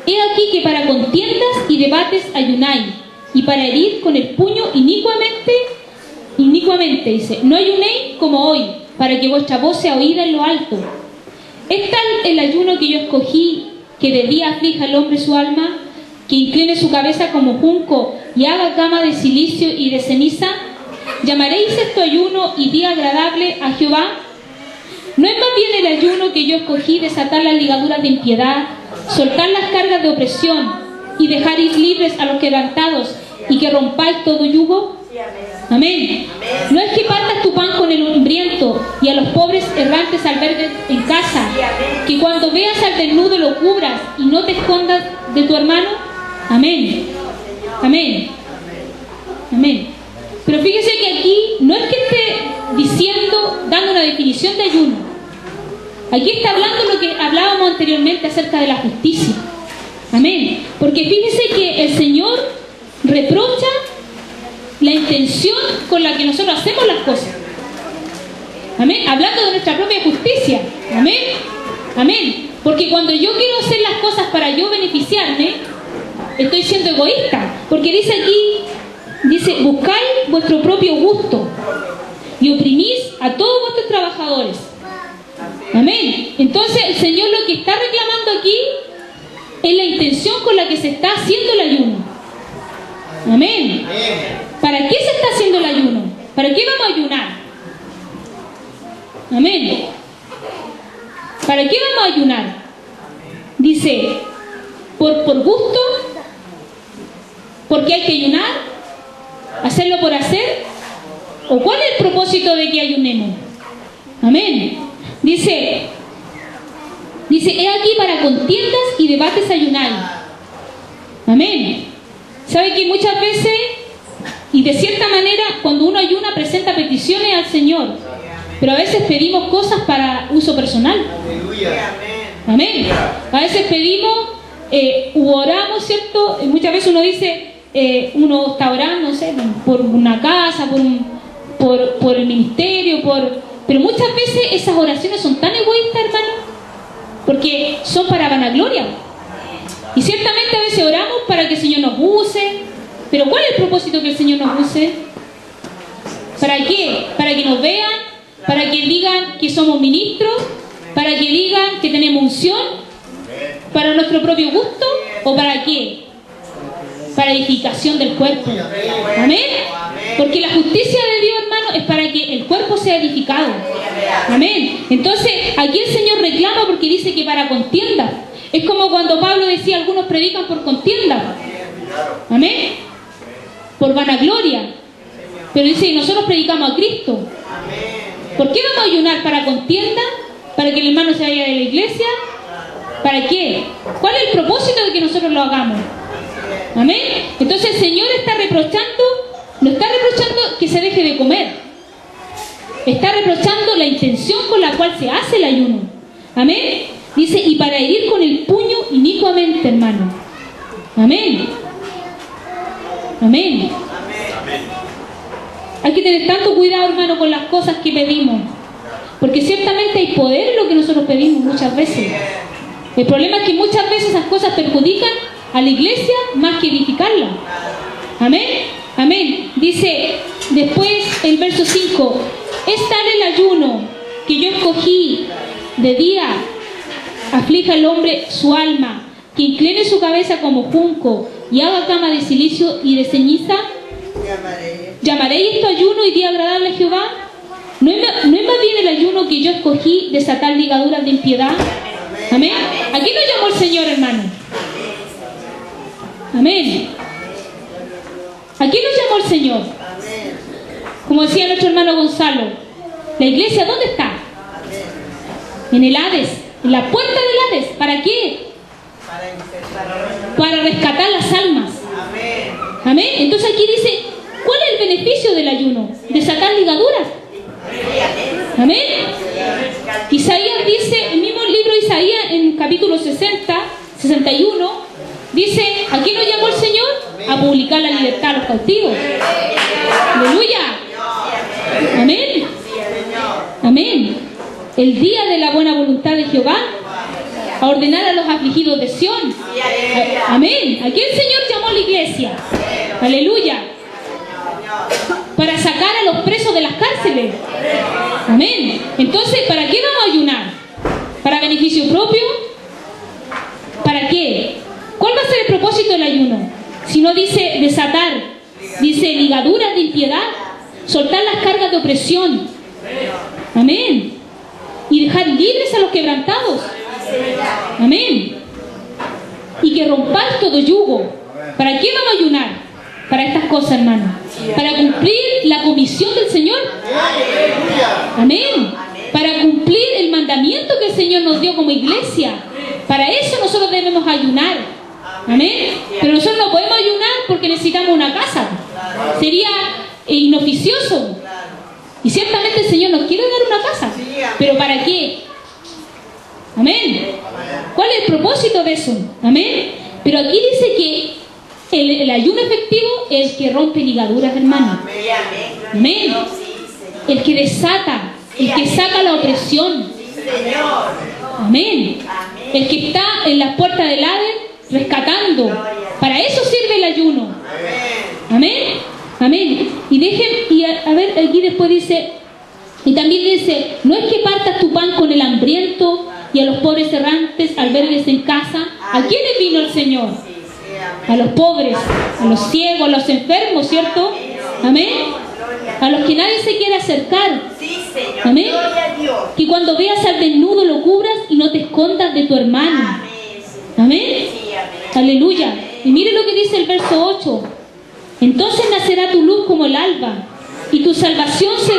He aquí que para contiendas y debates ayunáis, y para herir con el puño inicuamente, dice, no ayunéis como hoy, para que vuestra voz sea oída en lo alto. ¿Es tal el ayuno que yo escogí, que de día aflija al hombre su alma, que incline su cabeza como junco y haga cama de silicio y de ceniza? ¿Llamaréis esto ayuno y día agradable a Jehová? ¿No es más bien el ayuno que yo escogí desatar las ligaduras de impiedad, soltar las cargas de opresión y dejar ir libres a los quebrantados y que rompáis todo yugo? Amén. ¿No es que partas tu pan con el hambriento y a los pobres errantes albergues en casa, que cuando veas al desnudo lo cubras y no te escondas de tu hermano? Amén. Amén. Amén. Pero fíjese que aquí no es que esté diciendo, dando una definición de ayuno. Aquí está hablando lo que hablábamos anteriormente acerca de la justicia. Amén. Porque fíjese que el Señor reprocha la intención con la que nosotros hacemos las cosas. Amén. Hablando de nuestra propia justicia. Amén. Amén. Porque cuando yo quiero hacer las cosas para yo beneficiarme, estoy siendo egoísta. Porque dice aquí, dice, buscáis vuestro propio gusto y oprimís a todos vuestros trabajadores. Amén. Entonces el Señor lo que está reclamando aquí es la intención con la que se está haciendo el ayuno. Amén. ¿Para qué se está haciendo el ayuno? ¿Para qué vamos a ayunar? Amén. ¿Para qué vamos a ayunar? Dice, por gusto, porque hay que ayunar, hacerlo por hacer, o cuál es el propósito de que ayunemos. Amén. Dice, he aquí para contiendas y debates ayunáis. Amén. ¿Sabe que muchas veces, y de cierta manera, cuando uno ayuna presenta peticiones al Señor, pero a veces pedimos cosas para uso personal? Amén. A veces pedimos, oramos, ¿cierto? Muchas veces uno dice, uno está orando, no sé, por una casa, por el ministerio, pero muchas veces esas oraciones son tan egoístas, hermano, porque son para vanagloria. Y ciertamente a veces oramos para que el Señor nos use, pero ¿cuál es el propósito que el Señor nos use? ¿Para qué? ¿Para que nos vean? ¿Para que digan que somos ministros? ¿Para que digan que tenemos unción? ¿Para nuestro propio gusto? ¿O para qué? Para edificación del cuerpo. Amén. Porque la justicia de Dios, hermano, es para que el cuerpo sea edificado. Amén. Entonces, aquí el Señor reclama porque dice que para contienda. Es como cuando Pablo decía, algunos predican por contienda. Amén. Por vanagloria. Pero dice, nosotros predicamos a Cristo. ¿Por qué vamos a ayunar? ¿Para contienda? ¿Para que el hermano se vaya de la iglesia? ¿Para qué? ¿Cuál es el propósito de que nosotros lo hagamos? Amén. Entonces el Señor está reprochando, nos está reprochando que se deje de comer. Está reprochando la intención con la cual se hace el ayuno. Amén. Dice, y para herir con el puño inicuamente, hermano. Amén. Amén. Hay que tener tanto cuidado, hermano, con las cosas que pedimos. Porque ciertamente hay poder en lo que nosotros pedimos muchas veces. El problema es que muchas veces esas cosas perjudican a la iglesia más que edificarla. Amén. Amén. Dice después el verso 5. Es tal el ayuno que yo escogí de día. Aflija al hombre su alma, que incline su cabeza como junco y haga cama de silicio y de ceniza. ¿Llamaréis esto ayuno y día agradable a Jehová? ¿No es más bien el ayuno que yo escogí desatar ligaduras de impiedad? Amén. ¿A quién nos llamó el Señor, hermano? Amén. ¿A quién nos llamó el Señor? Como decía nuestro hermano Gonzalo, ¿la iglesia dónde está? En el Hades, en la puerta del Hades. ¿Para qué? Para rescatar las almas. Amén. Entonces aquí dice, ¿cuál es el beneficio del ayuno? Desatar ligaduras. Amén. Isaías dice, el mismo libro de Isaías en capítulo 61, dice, ¿a quién nos llamó el Señor? A publicar la libertad a los cautivos. Aleluya. Amén. Amén. El día de la buena voluntad de Jehová, a ordenar a los afligidos de Sión. Amén. ¿A quién el Señor llamó a la iglesia? Aleluya. Para sacar a los presos de las cárceles. Amén. Entonces, ¿para qué vamos a ayunar? ¿Para beneficio propio? ¿Para qué? ¿Cuál va a ser el propósito del ayuno? Si no dice desatar, dice ligaduras de impiedad, soltar las cargas de opresión. Amén. Y dejar libres a los quebrantados. Amén. Y que rompáis todo yugo. ¿Para qué vamos a ayunar? Para estas cosas, hermano. Para cumplir la comisión del Señor. Amén. Para cumplir el mandamiento que el Señor nos dio como iglesia. Para eso nosotros debemos ayunar. Amén. Pero nosotros no podemos ayunar porque necesitamos una casa. Sería inoficioso. Y ciertamente el Señor nos quiere dar una casa. ¿Pero para qué? Amén. ¿Cuál es el propósito de eso? Amén. Pero aquí dice que el ayuno efectivo es el que rompe ligaduras, hermano. Amén. El que desata, el que saca la opresión. Amén. El que está en las puertas del Hades rescatando. Para eso sirve el ayuno. Amén. Amén. Y a ver, aquí después dice, y también dice, no es que partas tu pan con el hambriento y a los pobres errantes albergues en casa. ¿A quiénes vino el Señor? A los pobres, a los ciegos, a los enfermos, ¿cierto? Amén. A los que nadie se quiere acercar. Amén. Que cuando veas al desnudo lo cubras y no te escondas de tu hermano. Amén. Aleluya. Y mire lo que dice el verso 8. Entonces nacerá tu luz como el alba, y tu salvación se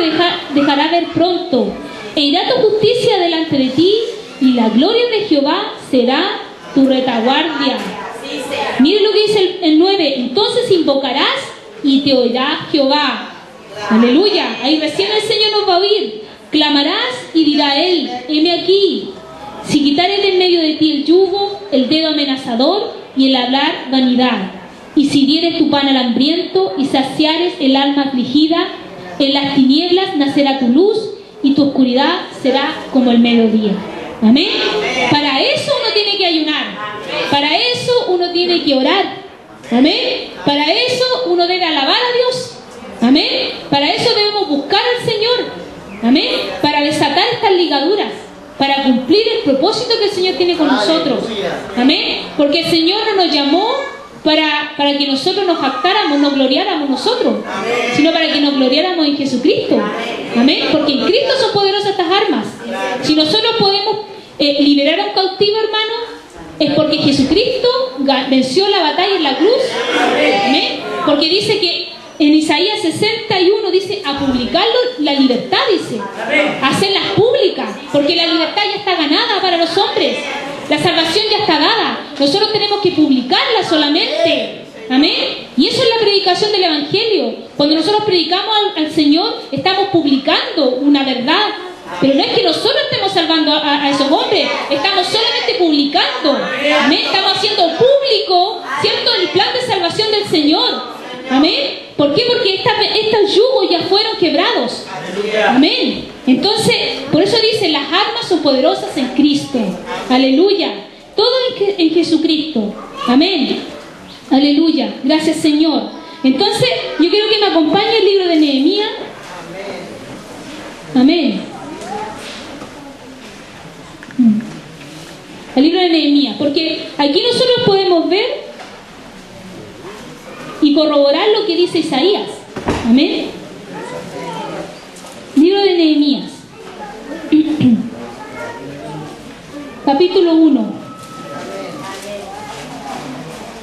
dejará ver pronto. E irá tu justicia delante de ti, y la gloria de Jehová será tu retaguardia. Mire lo que dice el 9. Entonces invocarás y te oirá Jehová. Aleluya. Ahí recién el Señor nos va a oír. Clamarás y dirá Él, heme aquí. Si quitares de en medio de ti el yugo, el dedo amenazador y el hablar vanidad. Y si dieres tu pan al hambriento y saciares el alma afligida, en las tinieblas nacerá tu luz y tu oscuridad será como el mediodía. Amén. Para eso uno tiene que ayunar. Para eso uno tiene que orar. Amén. Para eso uno debe alabar a Dios. Amén. Para eso debemos buscar al Señor. Amén. Para desatar estas ligaduras. Para cumplir el propósito que el Señor tiene con nosotros. Amén. Porque el Señor no nos llamó para que nosotros nos jactáramos, nos gloriáramos nosotros, sino para que nos gloriáramos en Jesucristo. Amén. Porque en Cristo son poderosas estas armas. Si nosotros podemos liberar a un cautivo, hermano, es porque Jesucristo venció la batalla en la cruz. Amén. Porque dice que en Isaías 61 dice a publicarlo la libertad, dice a hacerlas públicas, porque la libertad ya está ganada para los hombres. La salvación ya está dada. Nosotros tenemos que publicarla solamente. Amén. Y eso es la predicación del Evangelio. Cuando nosotros predicamos al Señor, estamos publicando una verdad. Pero no es que nosotros estemos salvando a esos hombres, estamos solamente publicando. Amén. Estamos haciendo público, ¿cierto?, el plan de salvación del Señor. Amén. ¿Por qué? Porque estos yugos ya fueron quebrados. Amén. Entonces, por eso dice, las armas son poderosas en Cristo. Aleluya. Todo en Jesucristo. Amén. Aleluya. Gracias, Señor. Entonces, yo quiero que me acompañe el libro de Nehemías. Amén. El libro de Nehemías. Porque aquí nosotros podemos ver y corroborar lo que dice Isaías. Amén. Libro de Nehemías. Capítulo 1.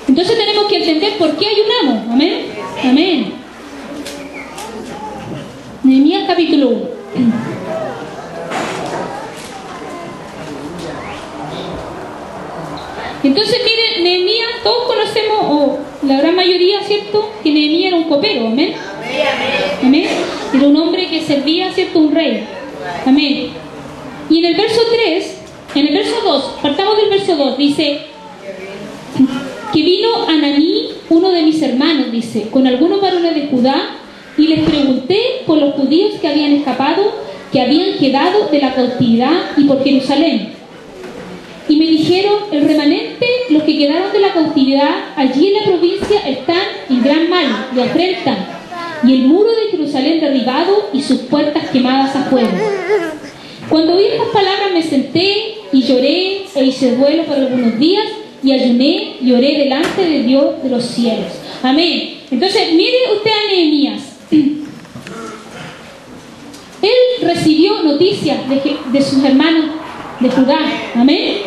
Entonces tenemos que entender por qué ayunamos. Amén. Amén. Nehemías capítulo 1. Entonces miren, Nehemías, todos conocemos, o la gran mayoría, ¿cierto?, que Nehemías era un copero. Amén. Amén. Era un hombre que servía, ¿cierto?, un rey. Amén. Y en el verso 3, en el verso 2, partamos del verso 2, dice que vino Ananí, uno de mis hermanos, dice, con algunos varones de Judá, y les pregunté por los judíos que habían escapado, que habían quedado de la cautividad y por Jerusalén. Y me dijeron, el remanente, los que quedaron de la cautividad allí en la provincia están en gran mal y afrentan, y el muro de Jerusalén derribado y sus puertas quemadas a fuego. Cuando oí estas palabras me senté y lloré e hice duelo por algunos días y ayuné y oré delante de Dios de los cielos. Amén. Entonces, mire usted a Nehemías. Él recibió noticias de sus hermanos de Judá. Amén.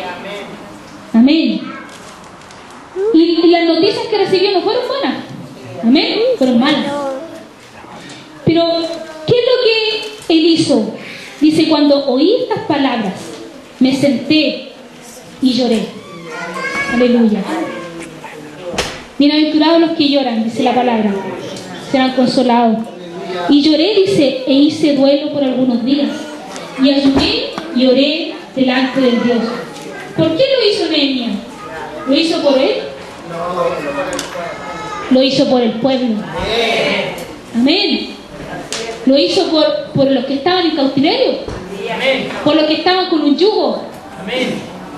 Amén. Y las noticias que recibió no fueron buenas. Amén. Fueron malas. Pero, ¿qué es lo que él hizo? Dice, cuando oí estas palabras, me senté y lloré. Aleluya. Bienaventurados los que lloran, dice la palabra, serán consolados. Y lloré, dice, e hice duelo por algunos días. Y ayuné y oré delante del Dios. ¿Por qué lo hizo Nehemías? ¿Lo hizo por él? Lo hizo por el pueblo. Amén. Lo hizo por los que estaban en cautiverio. Por los que estaban con un yugo.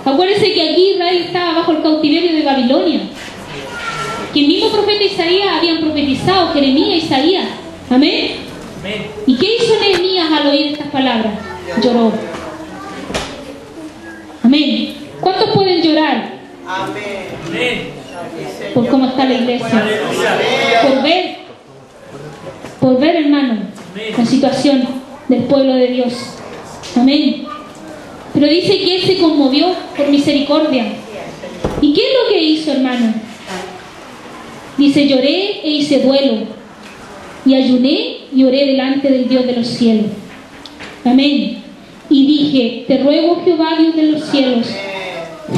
Acuérdense que aquí Israel estaba bajo el cautiverio de Babilonia. Que el mismo profeta Isaías habían profetizado, Jeremías e Isaías. Amén. ¿Y qué hizo Nehemías al oír estas palabras? Lloró. Amén. ¿Cuántos pueden llorar? Amén. Por cómo está la iglesia. Por ver, hermano, la situación del pueblo de Dios. Amén. Pero dice que él se conmovió por misericordia. ¿Y qué es lo que hizo, hermano? Dice, lloré e hice duelo, y ayuné y oré delante del Dios de los cielos. Amén. Y dije, te ruego, Jehová, Dios de los cielos,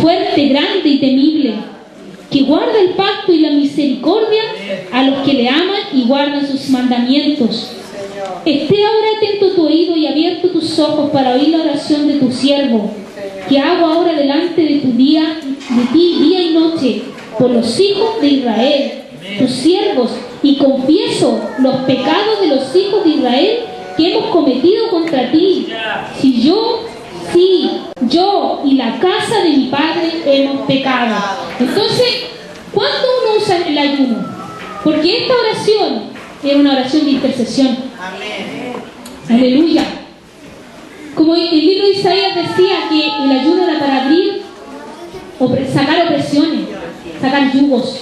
fuerte, grande y temible, que guarda el pacto y la misericordia a los que le aman y guardan sus mandamientos. Esté ahora atento tu oído y abierto tus ojos para oír la oración de tu siervo, que hago ahora delante de ti día y noche, por los hijos de Israel, tus siervos, y confieso los pecados de los hijos de Israel que hemos cometido contra ti. Yo y la casa de mi padre hemos pecado. Entonces, ¿cuándo uno usa el ayuno? Porque esta oración era una oración de intercesión. Aleluya. Como el libro de Isaías decía que el ayuno era para abrir, sacar opresiones, sacar yugos.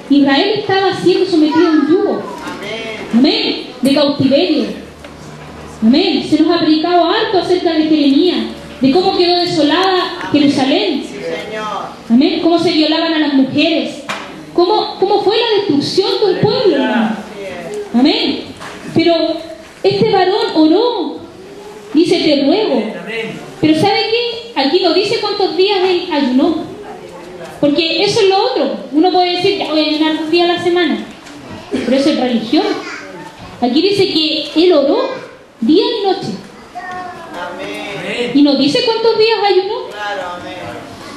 Israel estaba siendo sometido a un yugo. Amén. De cautiverio. Amén. Se nos ha predicado harto acerca de Jeremías, de cómo quedó desolada Jerusalén. Amén. Cómo se violaban a las mujeres. Cómo fue la destrucción del pueblo, hermano. Amén. Pero este varón oró. Dice, te ruego. Pero ¿sabe qué? Aquí no dice cuántos días él ayunó. Porque eso es lo otro. Uno puede decir, voy a ayunar 2 días a la semana. Pero eso es religión. Aquí dice que él oró día y noche. Y nos dice cuántos días ayunó.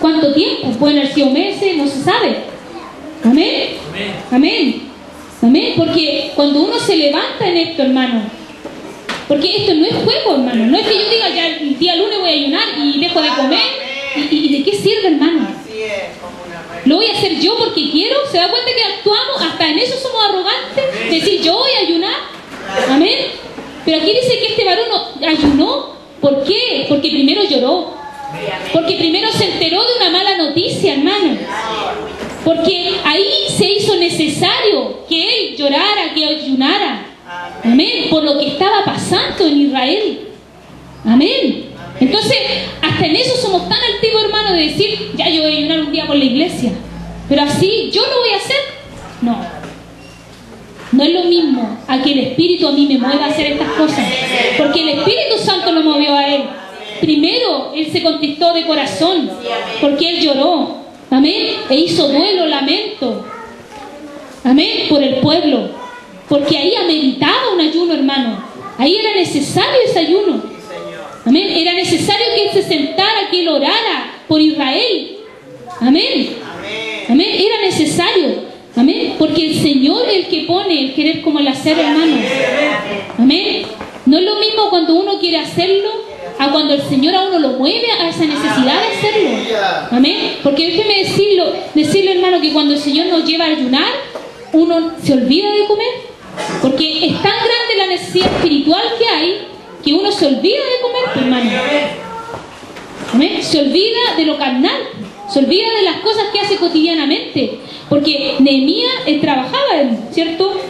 ¿Cuánto tiempo? Pueden haber sido meses, no se sabe. Amén. Amén. Amén. Porque cuando uno se levanta en esto, hermano, porque esto no es juego, hermano. No es que yo diga ya el día lunes voy a ayunar y dejo de comer. ¿Y de qué sirve, hermano? Lo voy a hacer yo porque quiero. ¿Se da cuenta que actuamos? Hasta en eso somos arrogantes. Decir yo voy a ayunar. Amén. Pero aquí dice que este varón ayunó. ¿Por qué? Porque primero lloró. Porque primero se enteró de una mala noticia, hermano. Porque ahí se hizo necesario que él llorara, que ayunara. Amén. Por lo que estaba pasando en Israel. Amén. Entonces, hasta en eso somos tan altivos, hermano, de decir, ya yo voy a ayunar un día por la iglesia. Pero así, ¿yo lo voy a hacer? No. No es lo mismo a que el Espíritu a mí me mueva a hacer estas cosas. Porque el Espíritu Santo lo movió a él. Primero, él se contristó de corazón. Porque él lloró. Amén. E hizo duelo, lamento. Amén. Por el pueblo. Porque ahí ameritaba un ayuno, hermano. Ahí era necesario ese ayuno. Amén. Era necesario que él se sentara, que él orara por Israel. Amén. Amén. Era necesario. Amén. Porque el Señor es el que pone el querer como el hacer, hermano. Amén. No es lo mismo cuando uno quiere hacerlo a cuando el Señor a uno lo mueve a esa necesidad de hacerlo. Amén. Porque déjeme decirle, hermano, que cuando el Señor nos lleva a ayunar, uno se olvida de comer. Porque es tan grande la necesidad espiritual que hay que uno se olvida de comer, hermano. Amén. Se olvida de lo carnal. Se olvida de las cosas que hace cotidianamente. Porque Nehemías trabajaba, ¿cierto?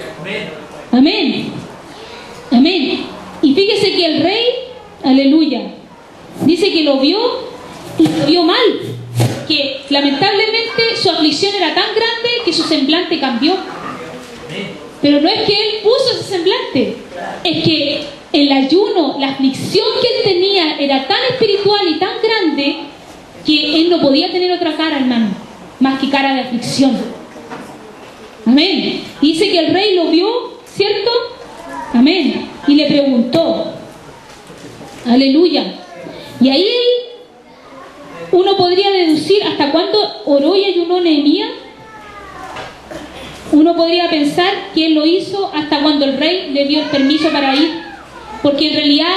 Amén. Amén. Y fíjese que el rey, aleluya, dice que lo vio y lo vio mal. Que lamentablemente su aflicción era tan grande que su semblante cambió. Pero no es que él puso ese semblante. Es que el ayuno, la aflicción que él tenía era tan espiritual y tan grande que él no podía tener otra cara, hermano, más que cara de aflicción. Amén. Dice que el rey lo vio, ¿cierto? Amén. Y le preguntó. Aleluya. Y ahí uno podría deducir hasta cuándo oró y ayunó Nehemías. Uno podría pensar que él lo hizo hasta cuando el rey le dio el permiso para ir. Porque en realidad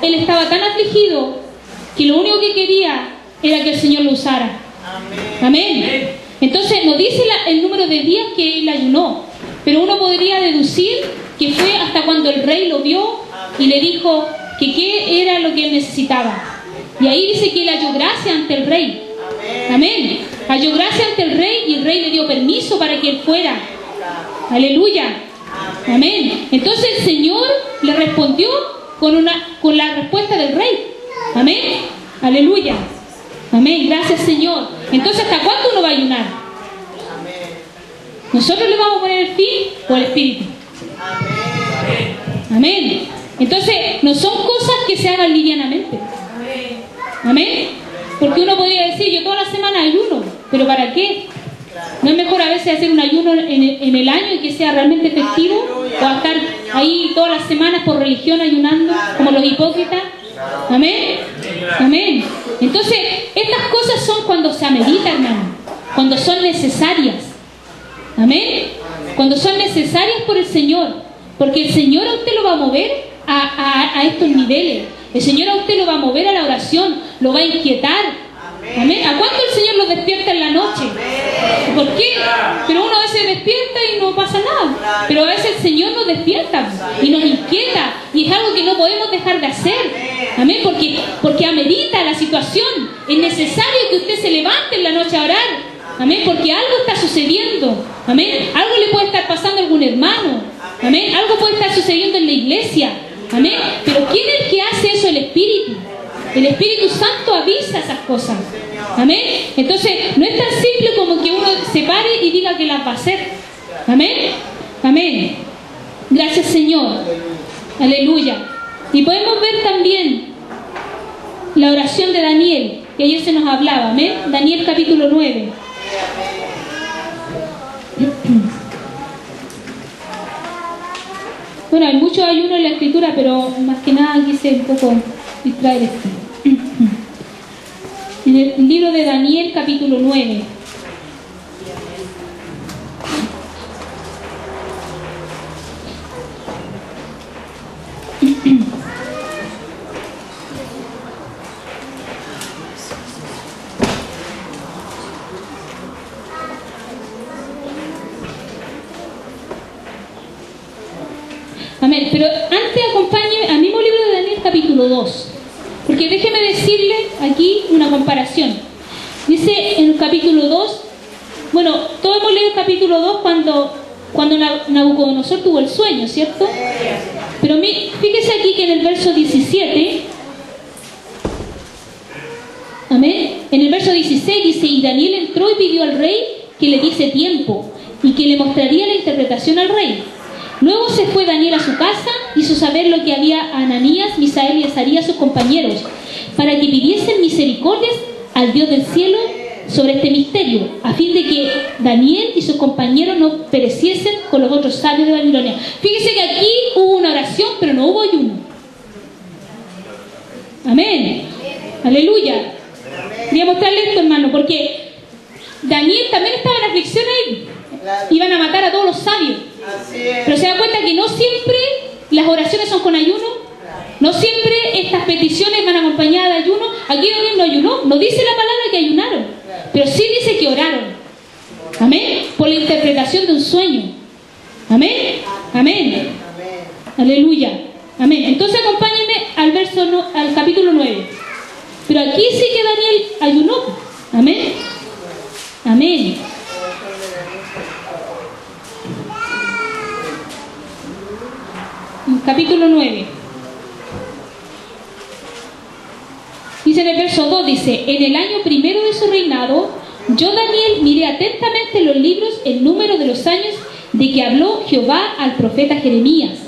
él estaba tan afligido que lo único que quería era que el Señor lo usara. Amén. Entonces nos dice el número de días que él ayunó, pero uno podría deducir que fue hasta cuando el rey lo vio y le dijo que qué era lo que él necesitaba. Y ahí dice que él halló gracia ante el rey. Amén. Halló gracia ante el rey y el rey le dio permiso para que él fuera. Aleluya. Amén. Entonces el Señor le respondió con la respuesta del rey. Amén. Aleluya. Amén. Gracias, Señor. Entonces, ¿hasta cuándo uno va a ayunar? ¿Nosotros le vamos a poner el fin o el Espíritu? Amén. Entonces, no son cosas que se hagan livianamente. Amén. Porque uno podría decir, yo toda la semana ayuno, pero ¿para qué? ¿No es mejor a veces hacer un ayuno en el año y que sea realmente efectivo? ¿O a estar ahí todas las semanas por religión ayunando, como los hipócritas? Amén. Amén. Entonces, estas cosas son cuando se amerita, hermano. Cuando son necesarias. Amén. Cuando son necesarias por el Señor. Porque el Señor a usted lo va a mover a estos niveles. El Señor a usted lo va a mover a la oración. Lo va a inquietar. Amén. ¿A cuánto el Señor los despierta en la noche? ¿Por qué? Pero uno a veces despierta y no pasa nada. Pero a veces el Señor nos despierta y nos inquieta. Y es algo que no podemos dejar de hacer. Amén. Porque amerita la situación. Es necesario que usted se levante en la noche a orar. Amén. Porque algo está sucediendo. Amén. Algo le puede estar pasando a algún hermano. Amén. Algo puede estar sucediendo en la iglesia. Amén. Pero ¿quién es el que hace eso? El Espíritu. El Espíritu Santo avisa esas cosas. Amén. Entonces, no es tan simple como que uno se pare y diga que las va a hacer. Amén. Amén. Gracias, Señor. Aleluya. Y podemos ver también la oración de Daniel, que ayer se nos hablaba. Amén. Daniel capítulo 9. Bueno, hay mucho ayuno en la escritura, pero más que nada quise un poco distraer esto. En el libro de Daniel, capítulo 9. Amén. Pero antes acompáñeme al mismo libro de Daniel, capítulo 2. Porque déjeme decirle aquí una comparación. Dice en el capítulo 2, bueno, todos hemos leído el capítulo 2 cuando Nabucodonosor tuvo el sueño, ¿cierto? Pero fíjese aquí que en el verso 17, amén, en el verso 16 dice, y Daniel entró y pidió al rey que le diese tiempo y que le mostraría la interpretación al rey. Luego se fue Daniel a su casa, hizo saber lo que había a Ananías, Misael y Azarías, sus compañeros, para que pidiesen misericordias al Dios del cielo sobre este misterio, a fin de que Daniel y sus compañeros no pereciesen con los otros sabios de Babilonia. Fíjese que aquí hubo una oración, pero no hubo ayuno. Amén. Aleluya. Quería mostrarle esto, hermano, porque Daniel también estaba en aflicción ahí. Iban a matar a todos los sabios. Pero se da cuenta que no siempre las oraciones son con ayuno. No siempre estas peticiones van acompañadas de ayuno. Aquí Daniel no ayunó. No dice la palabra que ayunaron, pero sí dice que oraron. Amén. Por la interpretación de un sueño. Amén. Amén. Aleluya. Amén. Entonces acompáñenme al capítulo 9. Pero aquí sí que Daniel ayunó. Amén. Amén. Capítulo 9. Dice en el verso 2, dice, en el año primero de su reinado, yo Daniel miré atentamente los libros el número de los años de que habló Jehová al profeta Jeremías,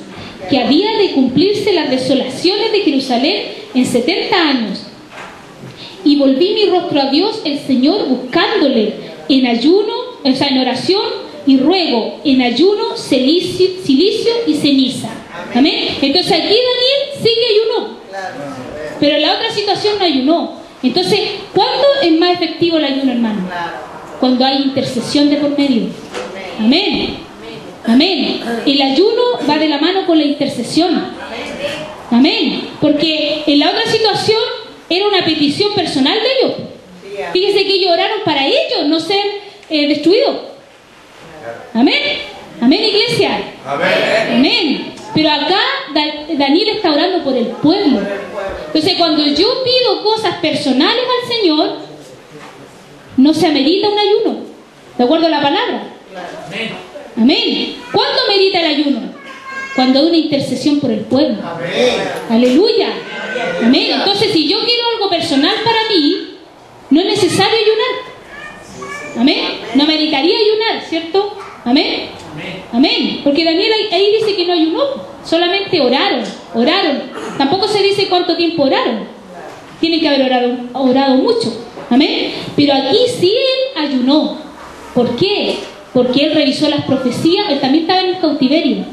que había de cumplirse las desolaciones de Jerusalén en 70 años. Y volví mi rostro a Dios el Señor buscándole en ayuno, o sea, en oración y ruego, en ayuno, silicio y ceniza. Amén. Entonces aquí Daniel sí que ayunó, pero en la otra situación no ayunó. Entonces, ¿cuándo es más efectivo el ayuno, hermano? Cuando hay intercesión de por medio. Amén. Amén. El ayuno va de la mano con la intercesión. Amén. Porque en la otra situación era una petición personal de ellos. Fíjense que ellos oraron para ellos no ser destruidos. Amén. Amén, iglesia. Amén. Amén. Pero acá Daniel está orando por el pueblo. Entonces, cuando yo pido cosas personales al Señor, no se amerita un ayuno, de acuerdo a la palabra. Amén. ¿Cuándo merita el ayuno? Cuando hay una intercesión por el pueblo. Aleluya. Amén. Entonces, si yo quiero algo personal para mí, no es necesario ayunar. Amén. No meritaría ayunar, ¿cierto? Amén. Amén. Porque Daniel ahí dice que no ayunó, solamente oraron. Tampoco se dice cuánto tiempo oraron. Tienen que haber orado mucho. Amén. Pero aquí sí él ayunó. ¿Por qué? Porque él revisó las profecías. Él también estaba en el cautiverio.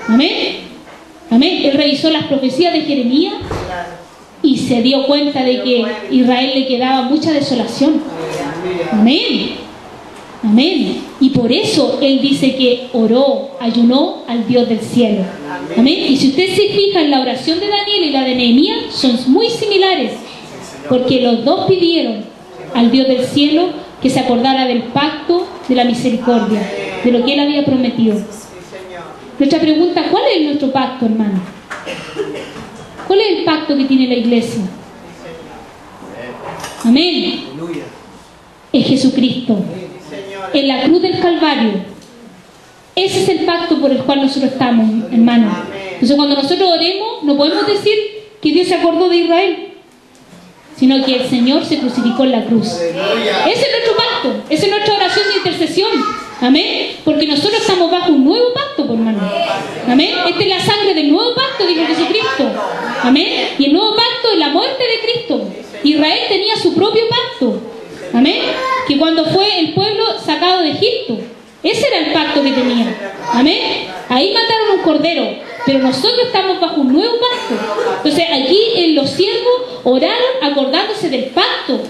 Amén. Amén. Él revisó las profecías de Jeremías y se dio cuenta de que a Israel le quedaba mucha desolación. Amén. Amén. Y por eso él dice que oró, ayunó al Dios del cielo. Amén. Y si usted se fija en la oración de Daniel y la de Nehemías, son muy similares, porque los dos pidieron al Dios del cielo que se acordara del pacto de la misericordia, de lo que él había prometido. Nuestra pregunta, ¿cuál es nuestro pacto, hermano? ¿Cuál es el pacto que tiene la iglesia? Amén. Es Jesucristo. En la cruz del Calvario. Ese es el pacto por el cual nosotros estamos, hermanos. Entonces, cuando nosotros oremos, no podemos decir que Dios se acordó de Israel, sino que el Señor se crucificó en la cruz. Ese es nuestro pacto. Esa es nuestra oración de intercesión. Amén. Porque nosotros estamos bajo un nuevo pacto, por hermano. Amén. Esta es la sangre del nuevo pacto, dijo Jesucristo. Amén. Y el nuevo pacto es la muerte de Cristo. Israel tenía su propio pacto. Amén. Que cuando fue el pueblo sacado de Egipto, ese era el pacto que tenía. Amén. Ahí mataron un cordero, pero nosotros estamos bajo un nuevo pacto. Entonces aquí los siervos oraron acordándose del pacto.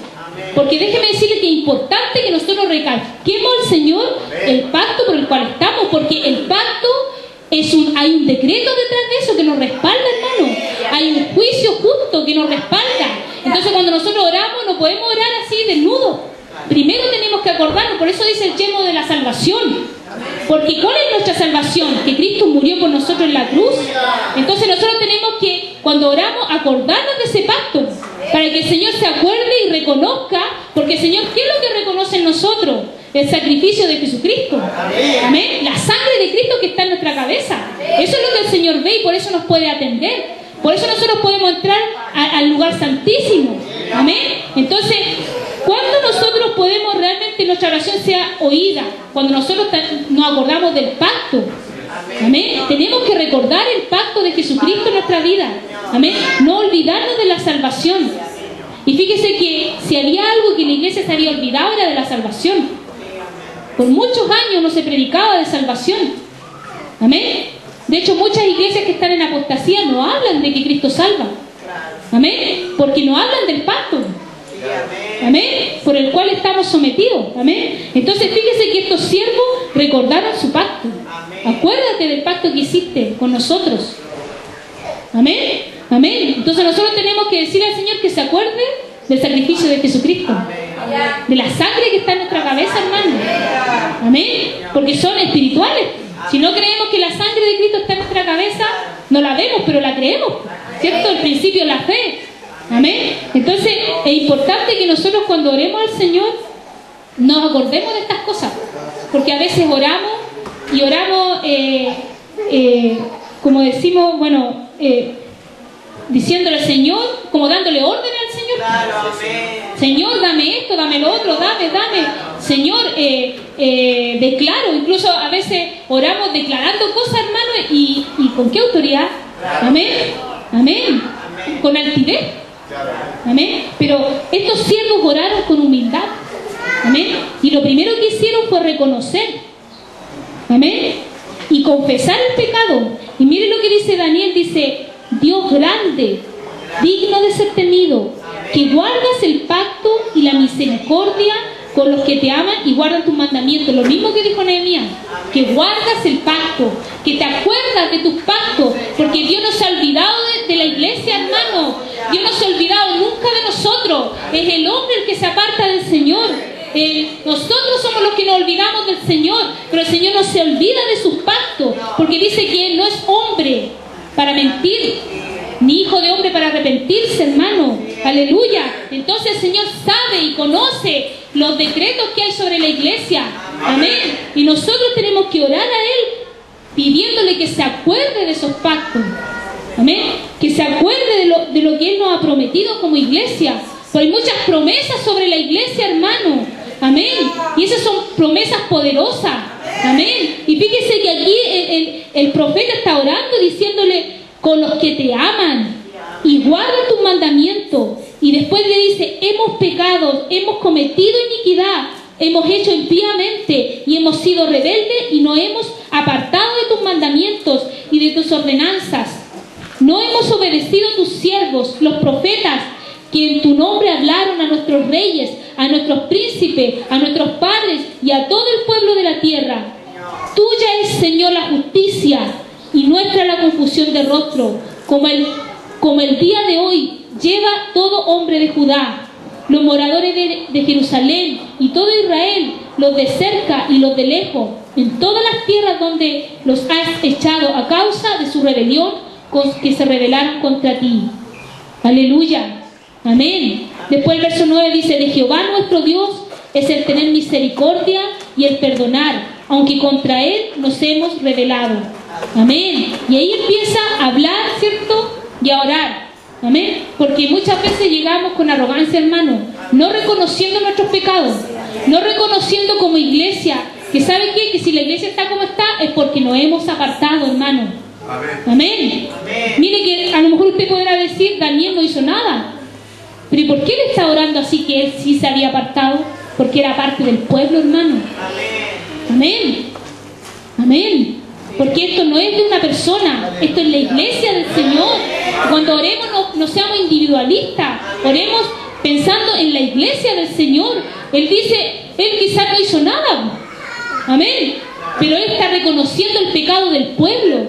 Porque déjeme decirle que es importante que nosotros recalquemos al Señor el pacto por el cual estamos, porque el pacto hay un decreto detrás de eso que nos respalda, hermano. Hay un juicio justo que nos respalda. Entonces cuando nosotros oramos no podemos orar así desnudos. Primero tenemos que acordarnos, por eso dice el yelmo de la salvación. Porque ¿cuál es nuestra salvación? Que Cristo murió por nosotros en la cruz. Entonces nosotros tenemos que, cuando oramos, acordarnos de ese pacto, para que el Señor se acuerde y reconozca, porque el Señor, ¿qué es lo que reconoce en nosotros? El sacrificio de Jesucristo. Amén. La sangre de Cristo que está en nuestra cabeza. Eso es lo que el Señor ve y por eso nos puede atender. Por eso nosotros podemos entrar al lugar santísimo. Amén. Entonces, ¿cuándo nosotros podemos realmente nuestra oración sea oída? Cuando nosotros nos acordamos del pacto. Amén. Tenemos que recordar el pacto de Jesucristo en nuestra vida. Amén. No olvidarnos de la salvación. Y fíjese que si había algo que la iglesia se había olvidado era de la salvación. Por muchos años no se predicaba de salvación. Amén. De hecho, muchas iglesias que están en apostasía no hablan de que Cristo salva. Amén. Porque no hablan del pacto. Amén. Por el cual estamos sometidos. Amén. Entonces fíjese que estos siervos recordaron su pacto. Acuérdate del pacto que hiciste con nosotros. Amén. Amén. Entonces nosotros tenemos que decirle al Señor que se acuerde del sacrificio de Jesucristo. De la sangre que está en nuestra cabeza, hermano. Amén. Porque son espirituales. Si no creemos que la sangre de Cristo está en nuestra cabeza, no la vemos, pero la creemos. ¿Cierto? El principio de la fe. Amén. Entonces es importante que nosotros cuando oremos al Señor nos acordemos de estas cosas, porque a veces oramos y oramos como decimos, bueno, diciéndole al Señor, como dándole órdenes al Señor. Señor, dame esto, dame lo otro, dame. Señor, declaro. Incluso a veces oramos declarando cosas, hermano, y ¿con qué autoridad? Amén. Amén. Con altivez. Amén. Pero estos siervos oraron con humildad. Amén. Y lo primero que hicieron fue reconocer. Amén. Y confesar el pecado. Y mire lo que dice Daniel, dice: Dios grande, digno de ser temido, que guardas el pacto y la misericordia con los que te aman y guardan tus mandamientos. Lo mismo que dijo Nehemías, que guardas el pacto, que te acuerdas de tus pactos, porque Dios no se ha olvidado de la iglesia, hermano. Dios no se ha olvidado nunca de nosotros. Es el hombre el que se aparta del Señor. Nosotros somos los que nos olvidamos del Señor, pero el Señor no se olvida de sus pactos, porque dice que Él no es hombre para mentir, ni hijo de hombre para arrepentirse, hermano. Aleluya. Entonces el Señor sabe y conoce los decretos que hay sobre la iglesia. Amén. Y nosotros tenemos que orar a Él pidiéndole que se acuerde de esos pactos. Amén. Que se acuerde de lo que Él nos ha prometido como iglesia. Porque hay muchas promesas sobre la iglesia, hermano. Amén. Y esas son promesas poderosas. Amén. Y fíjese que aquí el profeta está orando diciéndole: con los que te aman y guardan tus mandamientos. Y después le dice: hemos pecado, hemos cometido iniquidad, hemos hecho impíamente y hemos sido rebeldes y nos hemos apartado de tus mandamientos y de tus ordenanzas. No hemos obedecido a tus siervos, los profetas, que en tu nombre hablaron a nuestros reyes, a nuestros príncipes, a nuestros padres y a todo el pueblo de la tierra. Tuya es, Señor, la justicia y nuestra la confusión de rostro, como el día de hoy lleva todo hombre de Judá, los moradores de Jerusalén y todo Israel, los de cerca y los de lejos, en todas las tierras donde los has echado a causa de su rebelión, que se rebelaron contra ti. Aleluya. Amén. Después el verso 9 dice: de Jehová nuestro Dios es el tener misericordia y el perdonar, aunque contra Él nos hemos rebelado. Amén. Y ahí empieza a hablar, ¿cierto? Y a orar. Amén. Porque muchas veces llegamos con arrogancia, hermano, no reconociendo nuestros pecados, no reconociendo como iglesia, que ¿sabe qué? Que si la iglesia está como está es porque nos hemos apartado, hermano. Amén. Amén. Mire que a lo mejor usted podrá decir: Daniel no hizo nada. Pero ¿y por qué le está orando así que él sí se había apartado? Porque era parte del pueblo, hermano. Amén. Amén. Porque esto no es de una persona, esto es la iglesia del Señor. Cuando oremos no seamos individualistas, oremos pensando en la iglesia del Señor. Él dice, Él quizás no hizo nada, amén, pero Él está reconociendo el pecado del pueblo,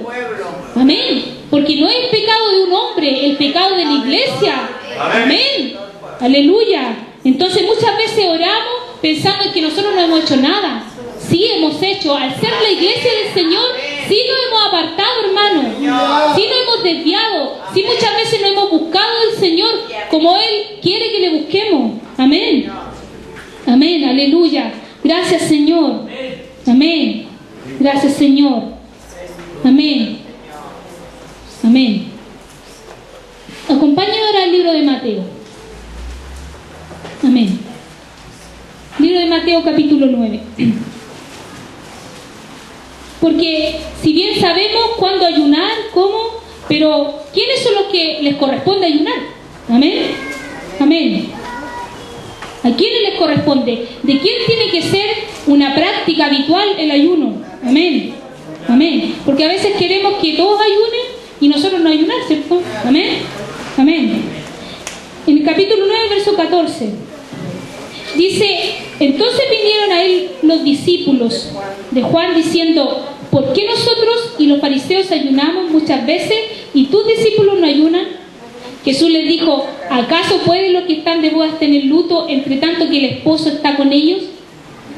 amén, porque no es el pecado de un hombre, el pecado de la iglesia, amén, aleluya. Entonces muchas veces oramos pensando en que nosotros no hemos hecho nada. Sí hemos hecho, al ser la iglesia del Señor, sí nos hemos apartado, hermano, sí nos hemos desviado, sí muchas veces no hemos buscado al Señor como Él quiere que le busquemos, amén, amén, aleluya. Gracias, Señor, amén, gracias, Señor, amén, amén. Acompáñame ahora al libro de Mateo, amén, libro de Mateo capítulo 9. Porque si bien sabemos cuándo ayunar, cómo, pero ¿quiénes son los que les corresponde ayunar? Amén, amén. ¿A quiénes les corresponde? ¿De quién tiene que ser una práctica habitual el ayuno? Amén, amén. Porque a veces queremos que todos ayunen y nosotros no ayunar, ¿cierto? Amén, amén. En el capítulo 9, verso 14, dice: entonces vinieron a él los discípulos de Juan diciendo: ¿por qué nosotros y los fariseos ayunamos muchas veces y tus discípulos no ayunan? Jesús les dijo: ¿acaso pueden los que están de bodas tener luto entre tanto que el esposo está con ellos?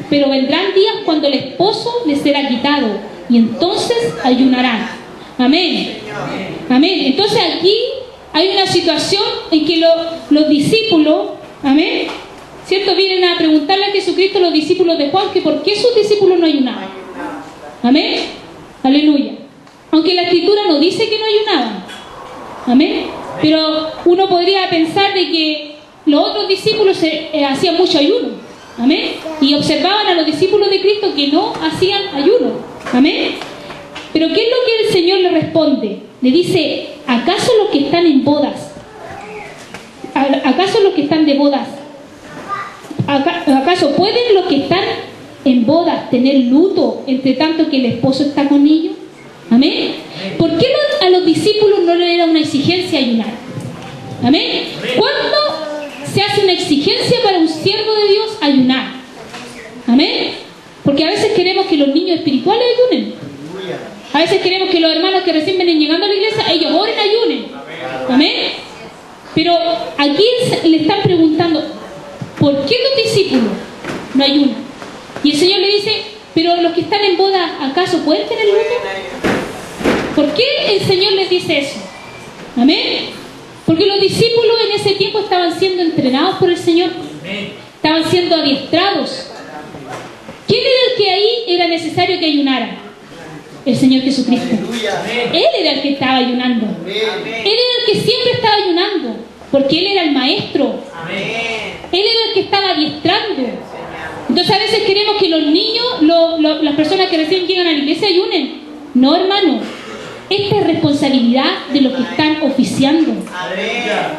Pero vendrán días cuando el esposo les será quitado y entonces ayunarán. Amén, amén. Entonces aquí hay una situación en que los discípulos, amén, ¿cierto?, vienen a preguntarle a Jesucristo, los discípulos de Juan, que por qué sus discípulos no ayunaban. Amén, aleluya. Aunque la escritura no dice que no ayunaban, amén, pero uno podría pensar de que los otros discípulos hacían mucho ayuno, amén, y observaban a los discípulos de Cristo que no hacían ayuno, amén. Pero ¿qué es lo que el Señor le responde? Le dice: ¿acaso los que están en bodas, acaso los que están de bodas, acaso pueden los que están en bodas tener luto entre tanto que el esposo está con ellos? Amén. ¿Por qué a los discípulos no le era una exigencia ayunar? Amén. ¿Cuándo se hace una exigencia para un siervo de Dios ayunar? Amén. Porque a veces queremos que los niños espirituales ayunen. A veces queremos que los hermanos que recién vienen llegando a la iglesia, ellos oren, ayunen. Amén. Pero aquí le están preguntando: ¿por qué los discípulos no ayunan? Y el Señor le dice: pero los que están en boda, ¿acaso pueden tener luto? ¿Por qué el Señor les dice eso? Amén. Porque los discípulos en ese tiempo estaban siendo entrenados por el Señor, estaban siendo adiestrados. ¿Quién era el que ahí era necesario que ayunara? El Señor Jesucristo. Él era el que estaba ayunando. Él era el que siempre estaba ayunando, porque Él era el maestro. Él era el que estaba adiestrando. Entonces a veces queremos que los niños, las personas que recién llegan a la iglesia ayunen. No, hermano. Esta es responsabilidad de los que están oficiando.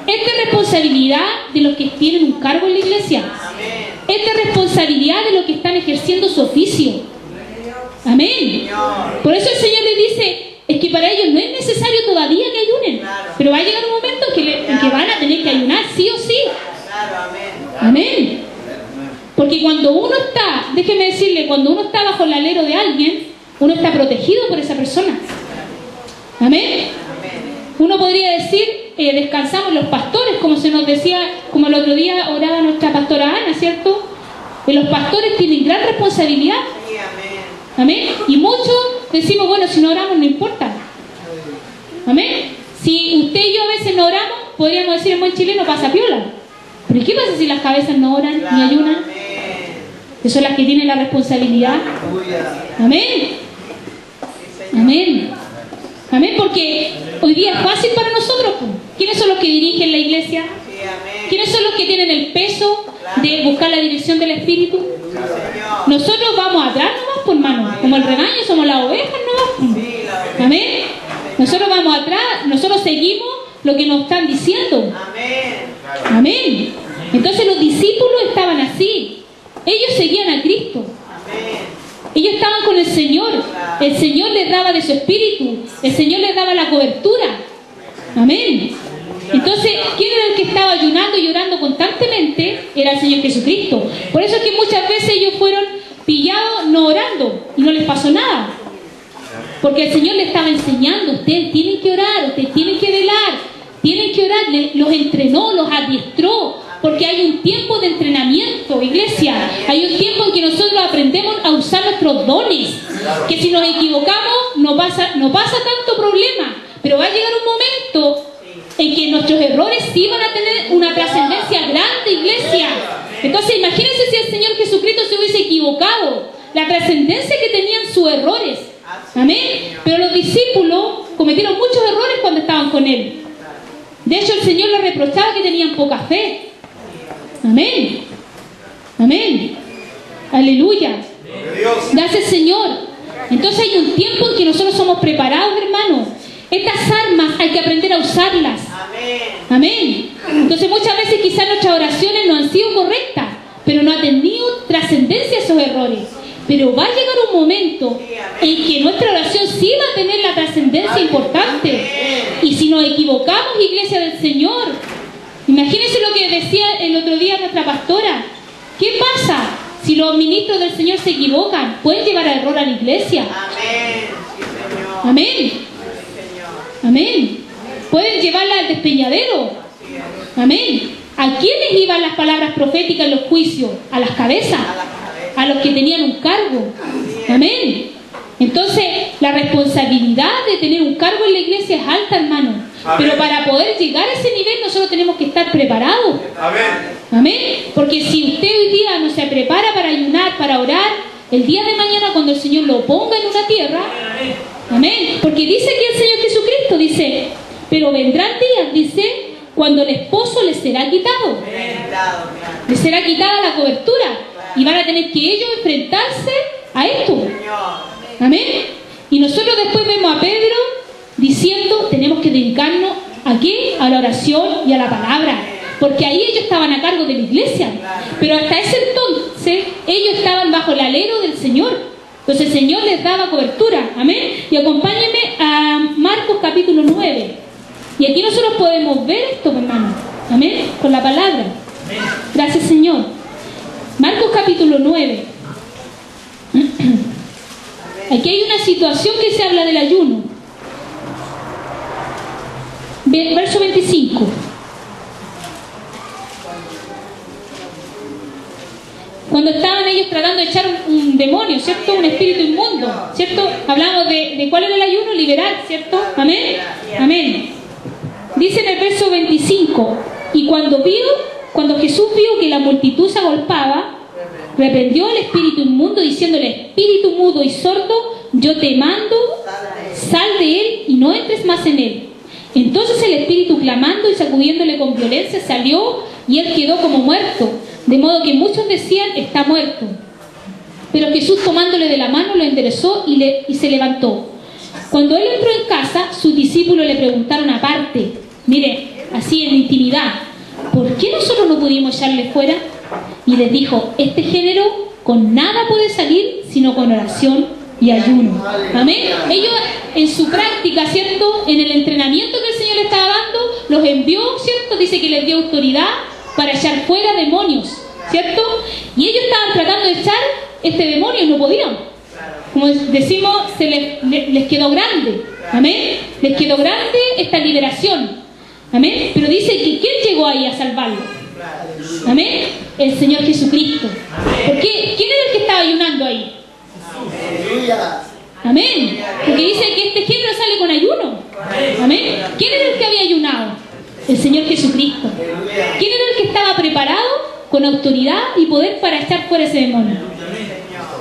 Esta es responsabilidad de los que tienen un cargo en la iglesia. Esta es responsabilidad de los que están ejerciendo su oficio. Amén. Por eso el Señor les dice: es que para ellos no es necesario todavía que ayunen, pero va a llegar un momento en que van a tener que ayunar sí o sí. Amén. Porque cuando uno está, déjeme decirle, cuando uno está bajo el alero de alguien, uno está protegido por esa persona. Amén. Uno podría decir, descansamos los pastores, como se nos decía, como el otro día oraba nuestra pastora Ana, ¿cierto? Que los pastores tienen gran responsabilidad. Amén. Y muchos decimos: bueno, si no oramos no importa. Amén. Si usted y yo a veces no oramos, podríamos decir en buen chileno: pasa piola. Pero ¿qué pasa si las cabezas no oran ni ayunan? Que son las que tienen la responsabilidad. Amén. Amén. Amén. Porque hoy día es fácil para nosotros. ¿Quiénes son los que dirigen la iglesia? ¿Quiénes son los que tienen el peso de buscar la dirección del Espíritu? Nosotros vamos atrás nomás, por hermano. Como el rebaño, somos las ovejas nomás. Amén. Nosotros vamos atrás, nosotros seguimos lo que nos están diciendo. Amén. Entonces los discípulos estaban así. Ellos seguían a Cristo. Ellos estaban con el Señor les daba de su espíritu, el Señor les daba la cobertura. Amén. Entonces, ¿quién era el que estaba ayunando y orando constantemente? Era el Señor Jesucristo. Por eso es que muchas veces ellos fueron pillados no orando y no les pasó nada. Porque el Señor les estaba enseñando, ustedes tienen que orar, ustedes tienen que velar, tienen que orar, los entrenó, los adiestró, porque hay un tiempo de entrenamiento, iglesia, hay un tiempo en que nosotros aprendemos a usar nuestros dones, que si nos equivocamos no pasa tanto problema, pero va a llegar un momento en que nuestros errores sí van a tener una trascendencia grande, iglesia. Entonces imagínense si el Señor Jesucristo se hubiese equivocado, la trascendencia que tenían sus errores. Amén. Pero los discípulos cometieron muchos errores cuando estaban con Él. De hecho, el Señor les reprochaba que tenían poca fe. Amén. Amén. Aleluya. Gracias, Señor. Entonces hay un tiempo en que nosotros somos preparados, hermanos. Estas armas hay que aprender a usarlas. Amén. Entonces muchas veces quizás nuestras oraciones no han sido correctas, pero no ha tenido trascendencia esos errores. Pero va a llegar un momento en que nuestra oración sí va a tener la trascendencia importante. Y si nos equivocamos, iglesia del Señor, imagínense lo que decía el otro día nuestra pastora. ¿Qué pasa si los ministros del Señor se equivocan? Pueden llevar a error a la iglesia. Amén. Amén. Pueden llevarla al despeñadero. Amén. ¿A quiénes iban las palabras proféticas en los juicios? A las cabezas, a los que tenían un cargo. Amén. Entonces, la responsabilidad de tener un cargo en la iglesia es alta, hermano. Pero para poder llegar a ese nivel, nosotros tenemos que estar preparados. Amén. Porque si usted hoy día no se prepara para ayunar, para orar, el día de mañana cuando el Señor lo ponga en una tierra, amén. Porque dice que el Señor Jesucristo dice, pero vendrán días, dice, cuando el esposo les será quitado. Les será quitada la cobertura. Y van a tener que ellos enfrentarse a esto. Amén. Y nosotros después vemos a Pedro diciendo, tenemos que dedicarnos ¿a qué? A la oración y a la palabra. Porque ahí ellos estaban a cargo de la iglesia. Pero hasta ese entonces ellos estaban bajo el alero del Señor. Entonces el Señor les daba cobertura. Amén. Y acompáñenme a Marcos capítulo 9. Y aquí nosotros podemos ver esto, hermano. Amén. Con la palabra. Gracias, Señor. Marcos capítulo 9. Aquí hay una situación que se habla del ayuno. Verso 25. Cuando estaban ellos tratando de echar un demonio, ¿cierto? Un espíritu inmundo, ¿cierto? Hablamos de cuál era el ayuno, liberal, ¿cierto? Amén. Amén. Dice en el verso 25, y cuando Jesús vio que la multitud se agolpaba, reprendió al espíritu inmundo diciéndole, espíritu mudo y sordo, yo te mando, sal de él y no entres más en él. Entonces el espíritu, clamando y sacudiéndole con violencia, salió y él quedó como muerto, de modo que muchos decían, está muerto. Pero Jesús, tomándole de la mano, lo enderezó y se levantó. Cuando él entró en casa, sus discípulos le preguntaron aparte, mire, así en intimidad, ¿por qué nosotros no pudimos echarle fuera? Y les dijo, este género con nada puede salir sino con oración y ayuno. Amén. Ellos en su práctica, ¿cierto? En el entrenamiento que el Señor les estaba dando, los envió, ¿cierto? Dice que les dio autoridad para echar fuera demonios, ¿cierto? Y ellos estaban tratando de echar este demonio y no podían. Como decimos, les quedó grande. Amén. Les quedó grande esta liberación. Amén. Pero dice que ¿quién llegó ahí a salvarlo? Amén. El Señor Jesucristo. ¿Por qué? ¿Quién era el que estaba ayunando ahí? Amén. Porque dice que este género sale con ayuno. Amén. ¿Quién era el que había ayunado? El Señor Jesucristo. ¿Quién era el que estaba preparado con autoridad y poder para echar fuera ese demonio?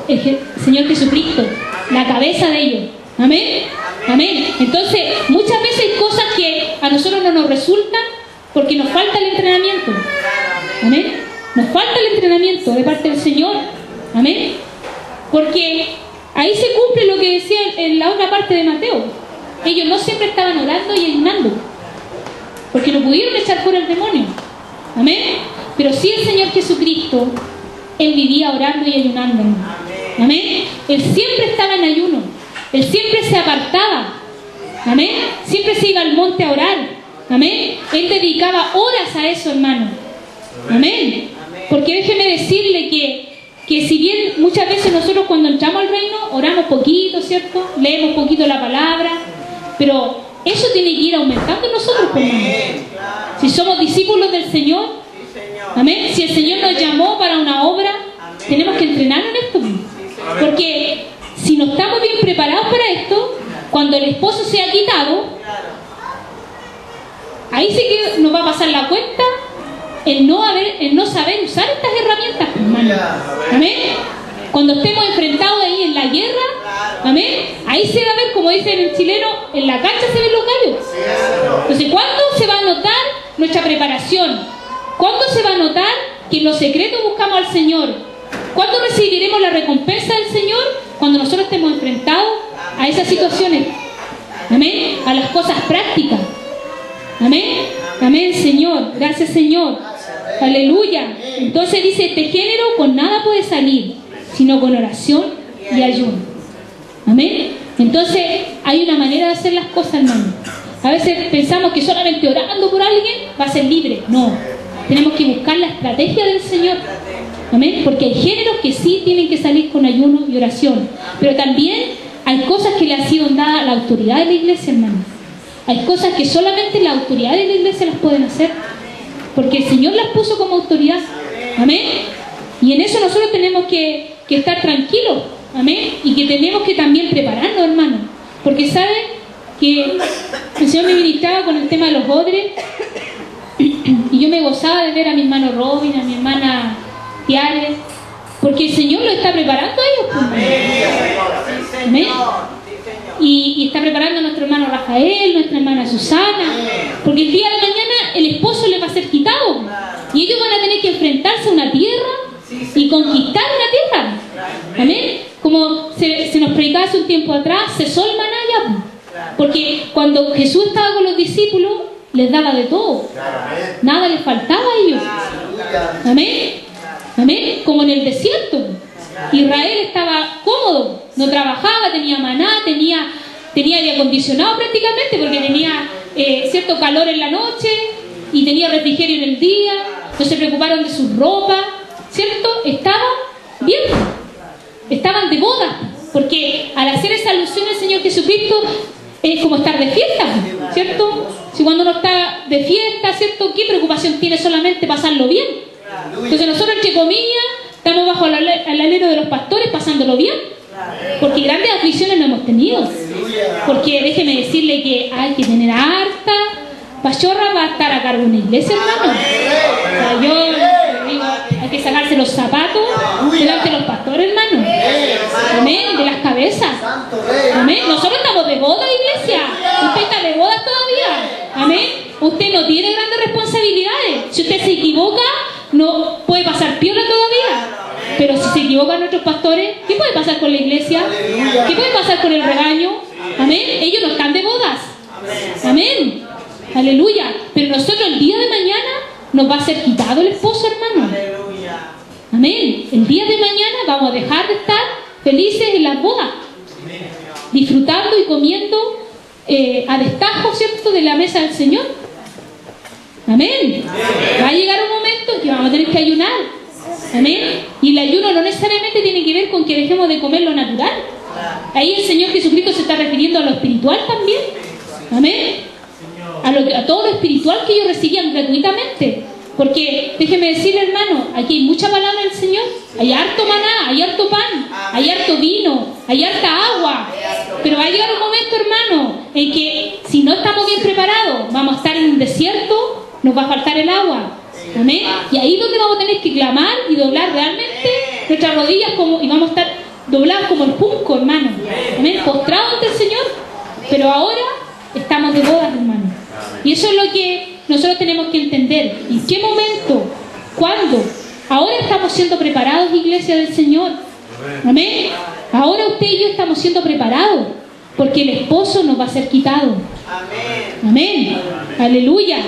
El Señor Jesucristo, la cabeza de ellos. Amén. Amén. Entonces, muchas veces hay cosas que a nosotros no nos resultan porque nos falta el entrenamiento. Amén. Nos falta el entrenamiento de parte del Señor. Amén. Porque ahí se cumple lo que decía en la otra parte de Mateo. Ellos no siempre estaban orando y ayunando, porque no pudieron echar fuera el demonio. Amén. Pero sí el Señor Jesucristo, Él vivía orando y ayunando. Amén. Él siempre estaba en ayuno. Él siempre se apartaba. Amén. Siempre se iba al monte a orar. Amén. Él dedicaba horas a eso, hermano. Amén. Porque déjeme decirle que si bien muchas veces nosotros cuando entramos al reino oramos poquito, ¿cierto? Leemos poquito la palabra, pero eso tiene que ir aumentando en nosotros, hermano. Si somos discípulos del Señor, amén. Si el Señor nos llamó para una obra, tenemos que entrenar en esto. Porque si no estamos bien preparados para esto, cuando el esposo sea quitado, ahí sí que nos va a pasar la cuenta el no saber usar estas herramientas, hermano. Amén. Cuando estemos enfrentados ahí en la guerra, amén, ahí se va a ver, como dicen en chileno, en la cancha se ven los gallos. Entonces, ¿cuándo se va a notar nuestra preparación? ¿Cuándo se va a notar que en lo secreto buscamos al Señor? ¿Cuándo recibiremos la recompensa del Señor? Cuando nosotros estemos enfrentados a esas situaciones. Amén. A las cosas prácticas. Amén. Amén, Señor. Gracias, Señor. Aleluya. Entonces dice, este género con nada puede salir, sino con oración y ayuno. Amén. Entonces hay una manera de hacer las cosas, hermano. A veces pensamos que solamente orando por alguien va a ser libre. No. Tenemos que buscar la estrategia del Señor. Amén. Porque hay géneros que sí tienen que salir con ayuno y oración. Pero también hay cosas que le han sido dadas a la autoridad de la iglesia, hermano. Hay cosas que solamente las autoridades de la iglesia las pueden hacer. Porque el Señor las puso como autoridad. Amén. Y en eso nosotros tenemos que estar tranquilos. Amén. Y que tenemos que también prepararnos, hermano. Porque saben que el Señor me ministraba con el tema de los odres. Y yo me gozaba de ver a mi hermano Robin, a mi hermana Tiare. Porque el Señor lo está preparando a ellos. Amén. Y está preparando a nuestro hermano Rafael, nuestra hermana Susana. Porque el día de mañana el esposo les va a ser quitado. Y ellos van a tener que enfrentarse a una tierra y conquistar una tierra. Amén. Como se nos predicaba hace un tiempo atrás, cesó el maná ya. Porque cuando Jesús estaba con los discípulos, les daba de todo. Nada les faltaba a ellos. Amén. Amén. Como en el desierto. Israel estaba cómodo, no trabajaba, tenía maná, tenía aire acondicionado prácticamente, porque tenía cierto calor en la noche y tenía refrigerio en el día, no se preocuparon de su ropa, ¿cierto? Estaban bien, estaban de boda, porque al hacer esa alusión al Señor Jesucristo es como estar de fiesta, ¿cierto? Si cuando uno está de fiesta, ¿cierto? ¿Qué preocupación tiene solamente pasarlo bien? Entonces nosotros, entre comillas, estamos bajo el alero de los pastores pasándolo bien, porque grandes aflicciones no hemos tenido. Porque déjeme decirle que hay que tener harta pachorra para estar a cargo de una iglesia, hermano. O sea, yo digo, hay que sacarse los zapatos delante de los pastores, hermano. Amén, de las cabezas. Amén. Nosotros estamos de boda, iglesia. Usted está de boda todavía. Amén. Usted no tiene grandes responsabilidades. Si usted se equivoca, no puede pasar piola todavía. Pero si se equivocan nuestros pastores, ¿qué puede pasar con la iglesia? ¿Qué puede pasar con el rebaño? Amén. Ellos no están de bodas. Amén. Aleluya. Pero nosotros el día de mañana nos va a ser quitado el esposo, hermano. Amén. El día de mañana vamos a dejar de estar felices en las bodas, disfrutando y comiendo a destajo, ¿cierto?, de la mesa del Señor. Amén. Va a llegar un momento en que vamos a tener que ayunar. Amén. Y el ayuno no necesariamente tiene que ver con que dejemos de comer lo natural. Ahí el Señor Jesucristo se está refiriendo a lo espiritual también. Amén. A todo lo espiritual que ellos recibían gratuitamente. Porque déjeme decirle, hermano, aquí hay mucha palabra del Señor. Hay harto maná, hay harto pan, hay harto vino, hay harta agua. Pero va a llegar un momento, hermano, en que si no estamos bien preparados, vamos a estar en un desierto, nos va a faltar el agua. Amén. Y ahí es donde vamos a tener que clamar y doblar realmente nuestras rodillas y vamos a estar doblados como el junco, hermano. Amén. Postrados ante el Señor. Pero ahora estamos de bodas, hermano. Y eso es lo que nosotros tenemos que entender. ¿En qué momento? ¿Cuándo? Ahora estamos siendo preparados, iglesia del Señor. Amén. Ahora usted y yo estamos siendo preparados, porque el esposo nos va a ser quitado. Amén. Aleluya.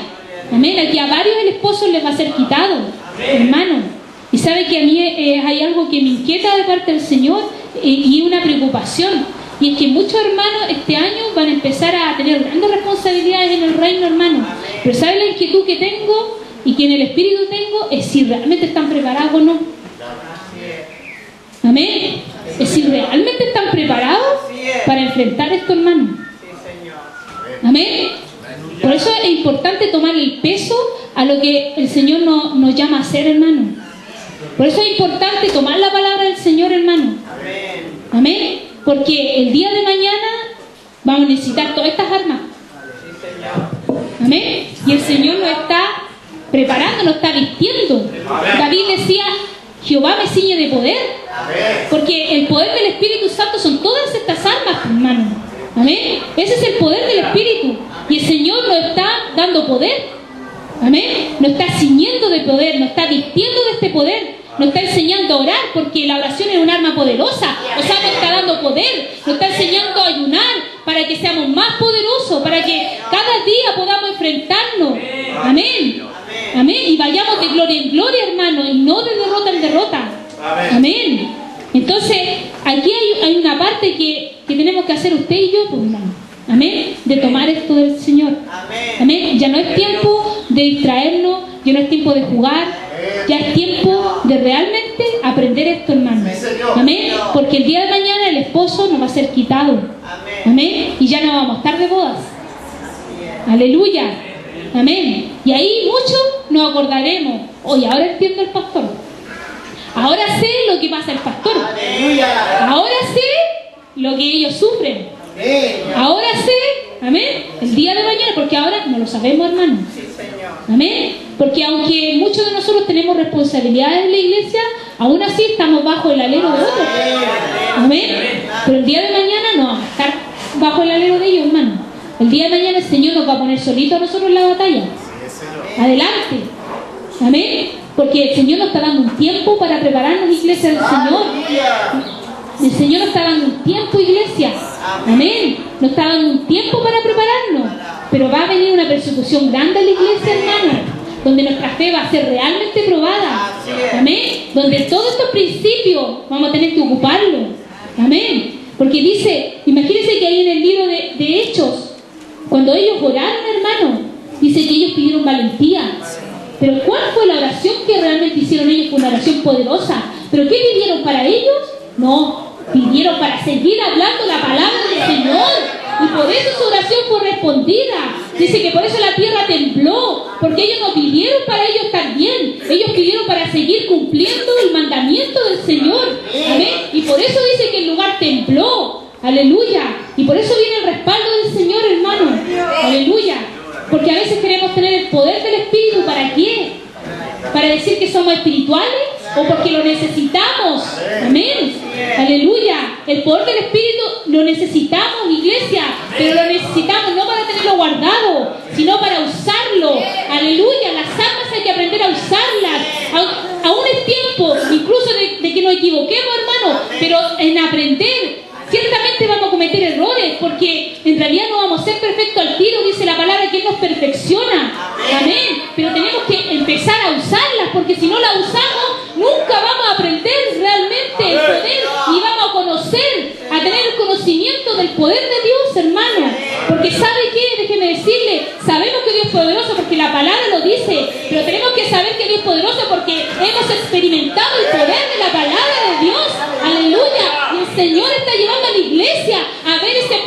Amén. Aquí a varios el esposo les va a ser quitado, hermano. Y sabe que a mí hay algo que me inquieta de parte del Señor, y una preocupación. Y es que muchos hermanos este año van a empezar a tener grandes responsabilidades en el reino, hermano. Pero ¿saben la inquietud que tengo y que en el espíritu tengo? Es si realmente están preparados o no. Amén. Es si realmente están preparados para enfrentar esto, hermano. Amén. Por eso es importante tomar el peso a lo que el Señor nos llama a hacer, hermano. Por eso es importante tomar la palabra del Señor, hermano. Amén. Porque el día de mañana vamos a necesitar todas estas armas. Amén. Y el Señor nos está preparando, nos está vistiendo. David decía, Jehová me ciñe de poder. Porque el poder del Espíritu Santo son todas estas armas, hermano. Amén. Ese es el poder del Espíritu. Y el Señor nos está dando poder. Amén. Nos está ciñendo de poder, nos está vistiendo de este poder. Nos está enseñando a orar, porque la oración es un arma poderosa. O sea, nos está dando poder. Nos está enseñando a ayunar para que seamos más poderosos, para que cada día podamos enfrentarnos. Amén. Amén. Y vayamos de gloria en gloria, hermano, y no de derrota en derrota. Amén. Entonces, aquí hay una parte que tenemos que hacer usted y yo, pues, hermano. Amén. De tomar esto del Señor. Amén. Ya no es tiempo de distraernos, ya no es tiempo de jugar. Ya es tiempo de realmente aprender esto, hermano. Amén. Porque el día de mañana el esposo nos va a ser quitado. Amén. Y ya no vamos a estar de bodas. Aleluya. Amén. Y ahí muchos nos acordaremos. Oye, ahora entiendo el pastor. Ahora sé lo que pasa el pastor. Ahora sé lo que ellos sufren. Ahora sé, amén, el día de mañana, porque ahora no lo sabemos, hermano. Amén. Porque aunque muchos de nosotros tenemos responsabilidades en la iglesia, aún así estamos bajo el alero de otros. Amén. Pero el día de mañana no vamos a estar bajo el alero de ellos, hermano. El día de mañana el Señor nos va a poner solito a nosotros en la batalla. Adelante. Amén. Porque el Señor nos está dando un tiempo para prepararnos, iglesia del Señor. El Señor nos está dando un tiempo, iglesia. Amén. Nos está dando un tiempo para prepararnos. Pero va a venir una persecución grande en la iglesia, hermano, donde nuestra fe va a ser realmente probada. Amén. Donde todos estos principios vamos a tener que ocuparlos. Amén. Porque dice, imagínense que ahí en el libro de Hechos, cuando ellos oraron, hermano, dice que ellos pidieron valentía. Pero ¿cuál fue la oración que realmente hicieron ellos? Fue una oración poderosa. ¿Pero qué pidieron para ellos? No, pidieron para seguir hablando la palabra del Señor. Y por eso su oración fue respondida. Dice que por eso la tierra tembló, porque ellos no pidieron para ellos estar bien, ellos pidieron para seguir cumpliendo el mandamiento del Señor. Amén. Y por eso dice que el lugar tembló. Aleluya. Y por eso viene el respaldo del Señor, hermano. Aleluya. Porque a veces queremos tener el poder del Espíritu. ¿Para qué? ¿Para decir que somos espirituales? ¿O porque lo necesitamos? Amén. Aleluya. El poder del Espíritu lo necesitamos, iglesia. Pero lo necesitamos no para tenerlo guardado, sino para usarlo. Aleluya. Las armas hay que aprender a usarlas. Aún es tiempo, incluso de que nos equivoquemos, hermano. Pero en aprender. Ciertamente vamos a cometer errores, porque en realidad no vamos a ser perfectos al tiro, dice la palabra que Él nos perfecciona. Amén. Pero tenemos que empezar a usarlas, porque si no las usamos, nunca vamos a aprender realmente el poder, ni vamos a conocer, a tener el conocimiento del poder de Dios, hermano. Porque ¿sabe qué? Déjeme decirle, sabemos que Dios es poderoso porque la palabra lo dice, pero tenemos que saber que Dios es poderoso porque hemos experimentado el poder de la palabra de Dios. Aleluya. Y el Señor está llevando a la iglesia a ver ese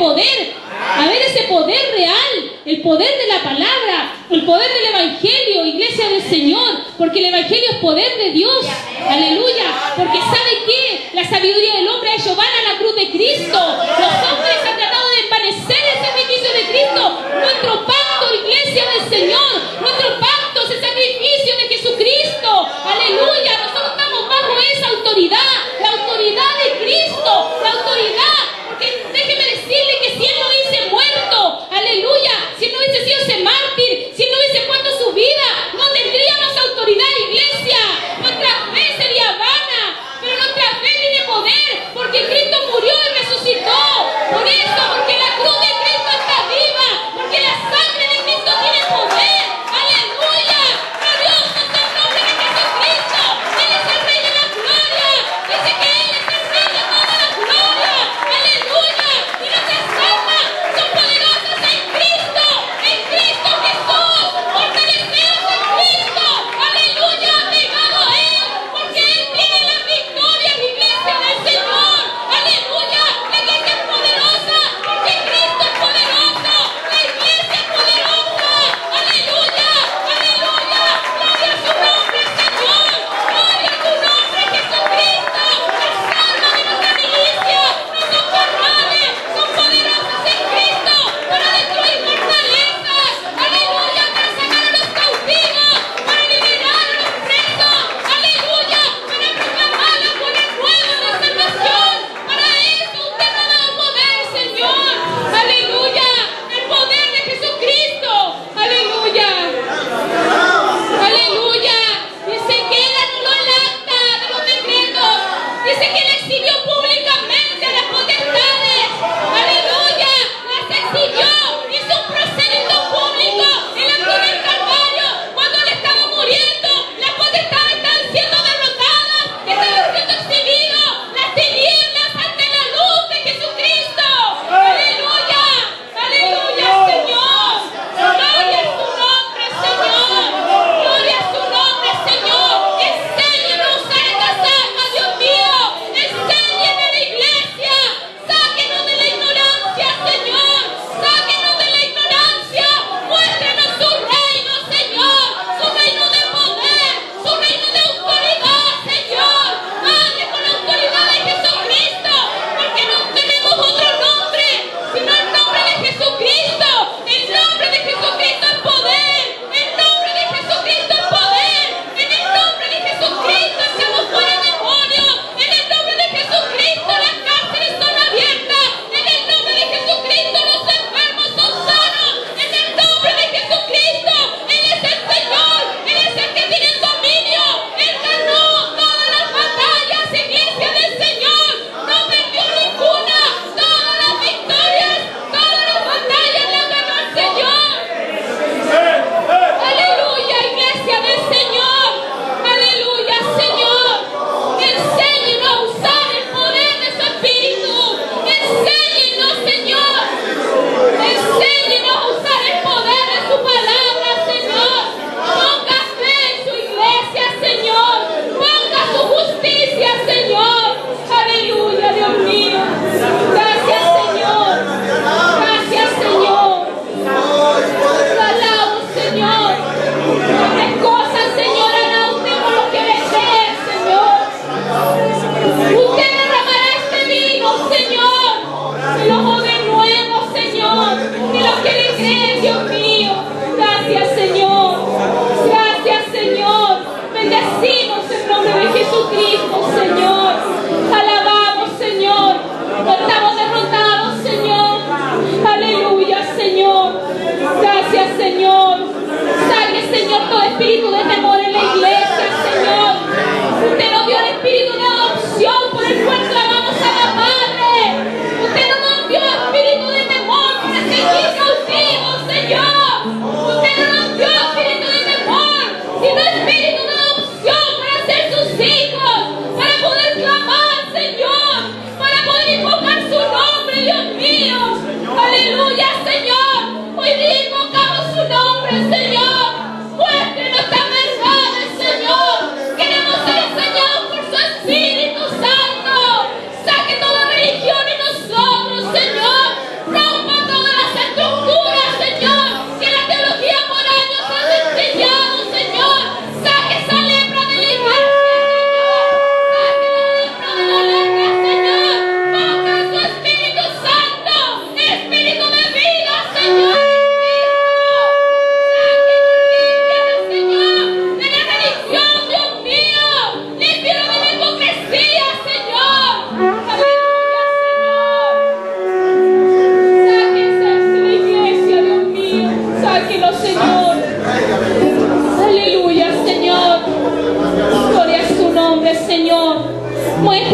poder real, el poder de la palabra, el poder del Evangelio, iglesia del Señor, porque el Evangelio es poder de Dios. Aleluya. Porque ¿sabe qué? La sabiduría del hombre ha hecho vana a la cruz de Cristo. Los hombres han tratado de desvanecer el sacrificio de Cristo. Nuestro pacto, iglesia del Señor, nuestro pacto es el sacrificio de Jesucristo. Aleluya. Nosotros estamos bajo esa autoridad, la autoridad de Cristo, la autoridad. Porque déjeme decirle que si Él no hubiese muerto, aleluya, si Él no hubiese sido ese mártir, si Él no hubiese puesto su vida, no tendríamos autoridad, iglesia. Nuestra fe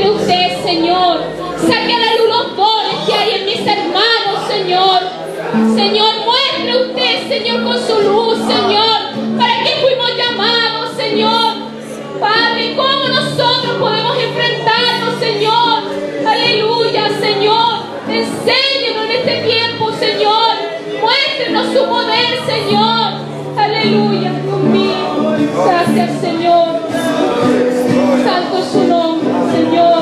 muestre usted, Señor. Saque a la luz los dones que hay en mis hermanos, Señor. Señor, muestre usted, Señor, con su luz, Señor. ¿Para qué fuimos llamados, Señor? Padre, ¿cómo nosotros podemos enfrentarnos, Señor? Aleluya, Señor. Enséñanos en este tiempo, Señor. Muéstrenos su poder, Señor. Aleluya, Dios mío. Gracias, Señor. Santo es su nombre, Señor.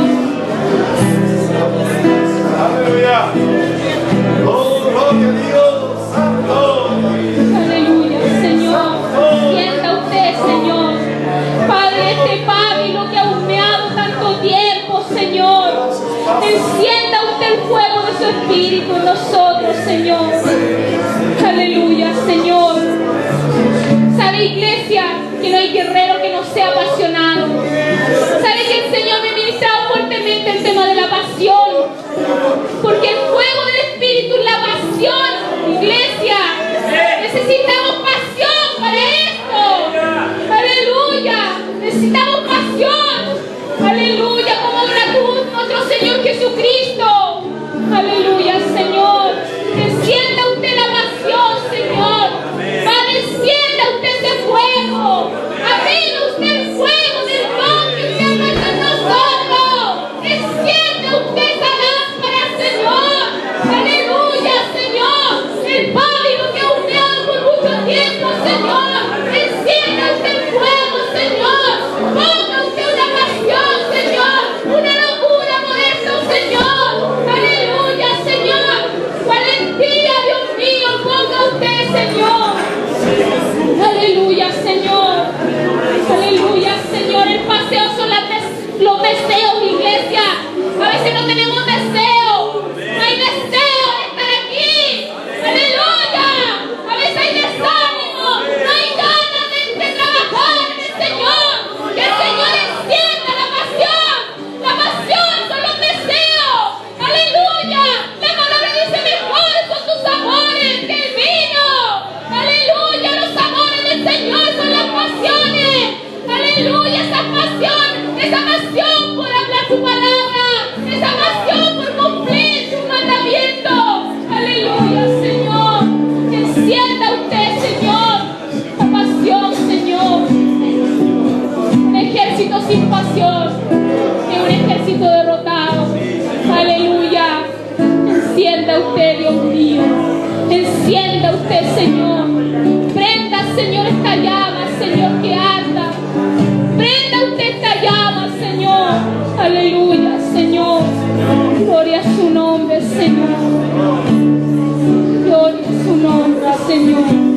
Aleluya. Oh, gloria a Dios. Santo. Aleluya, Señor. Sienta usted, Señor. Padre, este pábilo que ha humeado tanto tiempo, Señor. Encienda usted el fuego de su espíritu en nosotros, Señor. Aleluya, Señor. ¿Sabe, iglesia, que no hay guerrero que no sea apasionado? ¿Sabe que el Señor me ha ministrado fuertemente el tema de la pasión? Porque el fuego del espíritu es la pasión, iglesia. Necesitamos pasión para esto. Aleluya. Necesitamos pasión. Aleluya. Como nuestro Señor Jesucristo. Aleluya, Señor. Encienda usted la pasión, Señor. Padre, encienda usted ese fuego. Aviva usted el fuego del don que usted ha puesto en nosotros. Encienda usted esa lámpara, Señor. Aleluya, Señor. El pábilo que ha humeado por mucho tiempo, Señor. Encienda usted el fuego, Señor. Ponga usted una pasión, Señor. Una locura por esto, Señor. Aleluya, Señor. Valentía, Dios mío, ponga usted, Señor. Aleluya, Señor. Aleluya, Señor. El paseo son los deseos, iglesia. A veces no tenemos deseo. No hay deseo de estar aquí. Aleluya. A veces hay desánimo. No hay ganas de trabajar en el Señor. Que el Señor encienda la pasión. La pasión son los deseos. Aleluya. La palabra dice: mejores son tus amores que el vino. Aleluya. Los amores del Señor son las pasiones. Aleluya. Esa pasión por hablar su palabra. Esa pasión por cumplir su mandamiento. Aleluya, Señor. Encienda usted, Señor, la pasión, Señor. Un ejército sin pasión es un ejército derrotado. Aleluya. Encienda usted, Dios mío. Encienda usted, Señor. Prenda, Señor, esta llama, Señor, que arda. Prenda usted esta llama, Señor. Aleluya, Señor. Gloria a su nombre, Señor. Gloria a su nombre, Señor.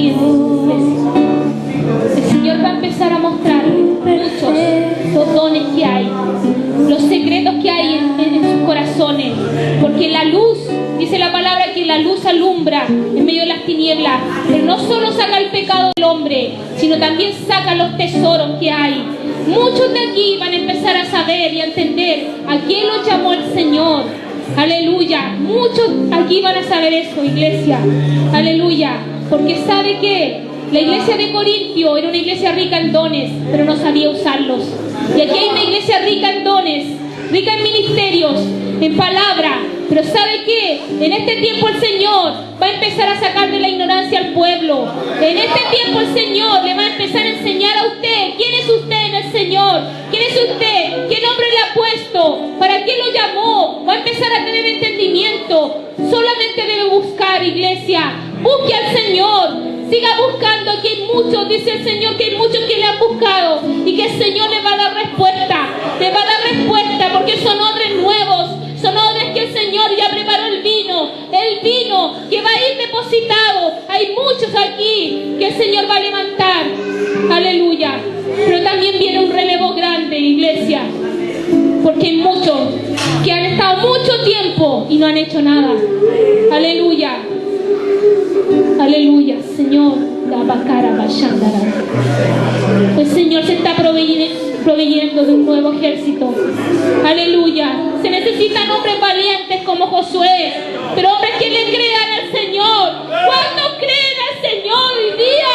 viendo, iglesia. El Señor va a empezar a mostrar muchos los dones que hay, los secretos que hay en sus corazones, porque la luz, dice la palabra que la luz alumbra en medio de las tinieblas, pero no solo saca el pecado del hombre, sino también saca los tesoros que hay. Muchos de aquí van a empezar a saber y a entender a quién los llamó el Señor. Aleluya. Muchos aquí van a saber eso, iglesia. Aleluya. Porque sabe que la iglesia de Corintio era una iglesia rica en dones, pero no sabía usarlos. Y aquí hay una iglesia rica en dones, rica en ministerios, en palabra. Pero ¿sabe qué? En este tiempo el Señor va a empezar a sacar de la ignorancia al pueblo. En este tiempo el Señor le va a empezar a enseñar a usted quién es usted en el Señor. ¿Quién es usted? ¿Qué nombre le ha puesto? ¿Para qué lo llamó? Va a empezar a tener entendimiento. Solamente debe buscar, iglesia. Busque al Señor. Siga buscando. Aquí hay muchos, dice el Señor, que hay muchos que le han buscado y que el Señor le va a dar respuesta. Le va a dar respuesta porque son odres nuevos. Son odres que el Señor ya preparó el vino que va a ir depositado. Hay muchos aquí que el Señor va a levantar. Aleluya. Pero también viene un relevo grande, iglesia, porque hay muchos que han estado mucho tiempo y no han hecho nada. Aleluya. Aleluya, Señor. El Señor se está proveyendo de un nuevo ejército. Aleluya. Se necesitan hombres valientes como Josué, pero hombres que le crean al Señor. ¿Cuántos creen al Señor hoy día?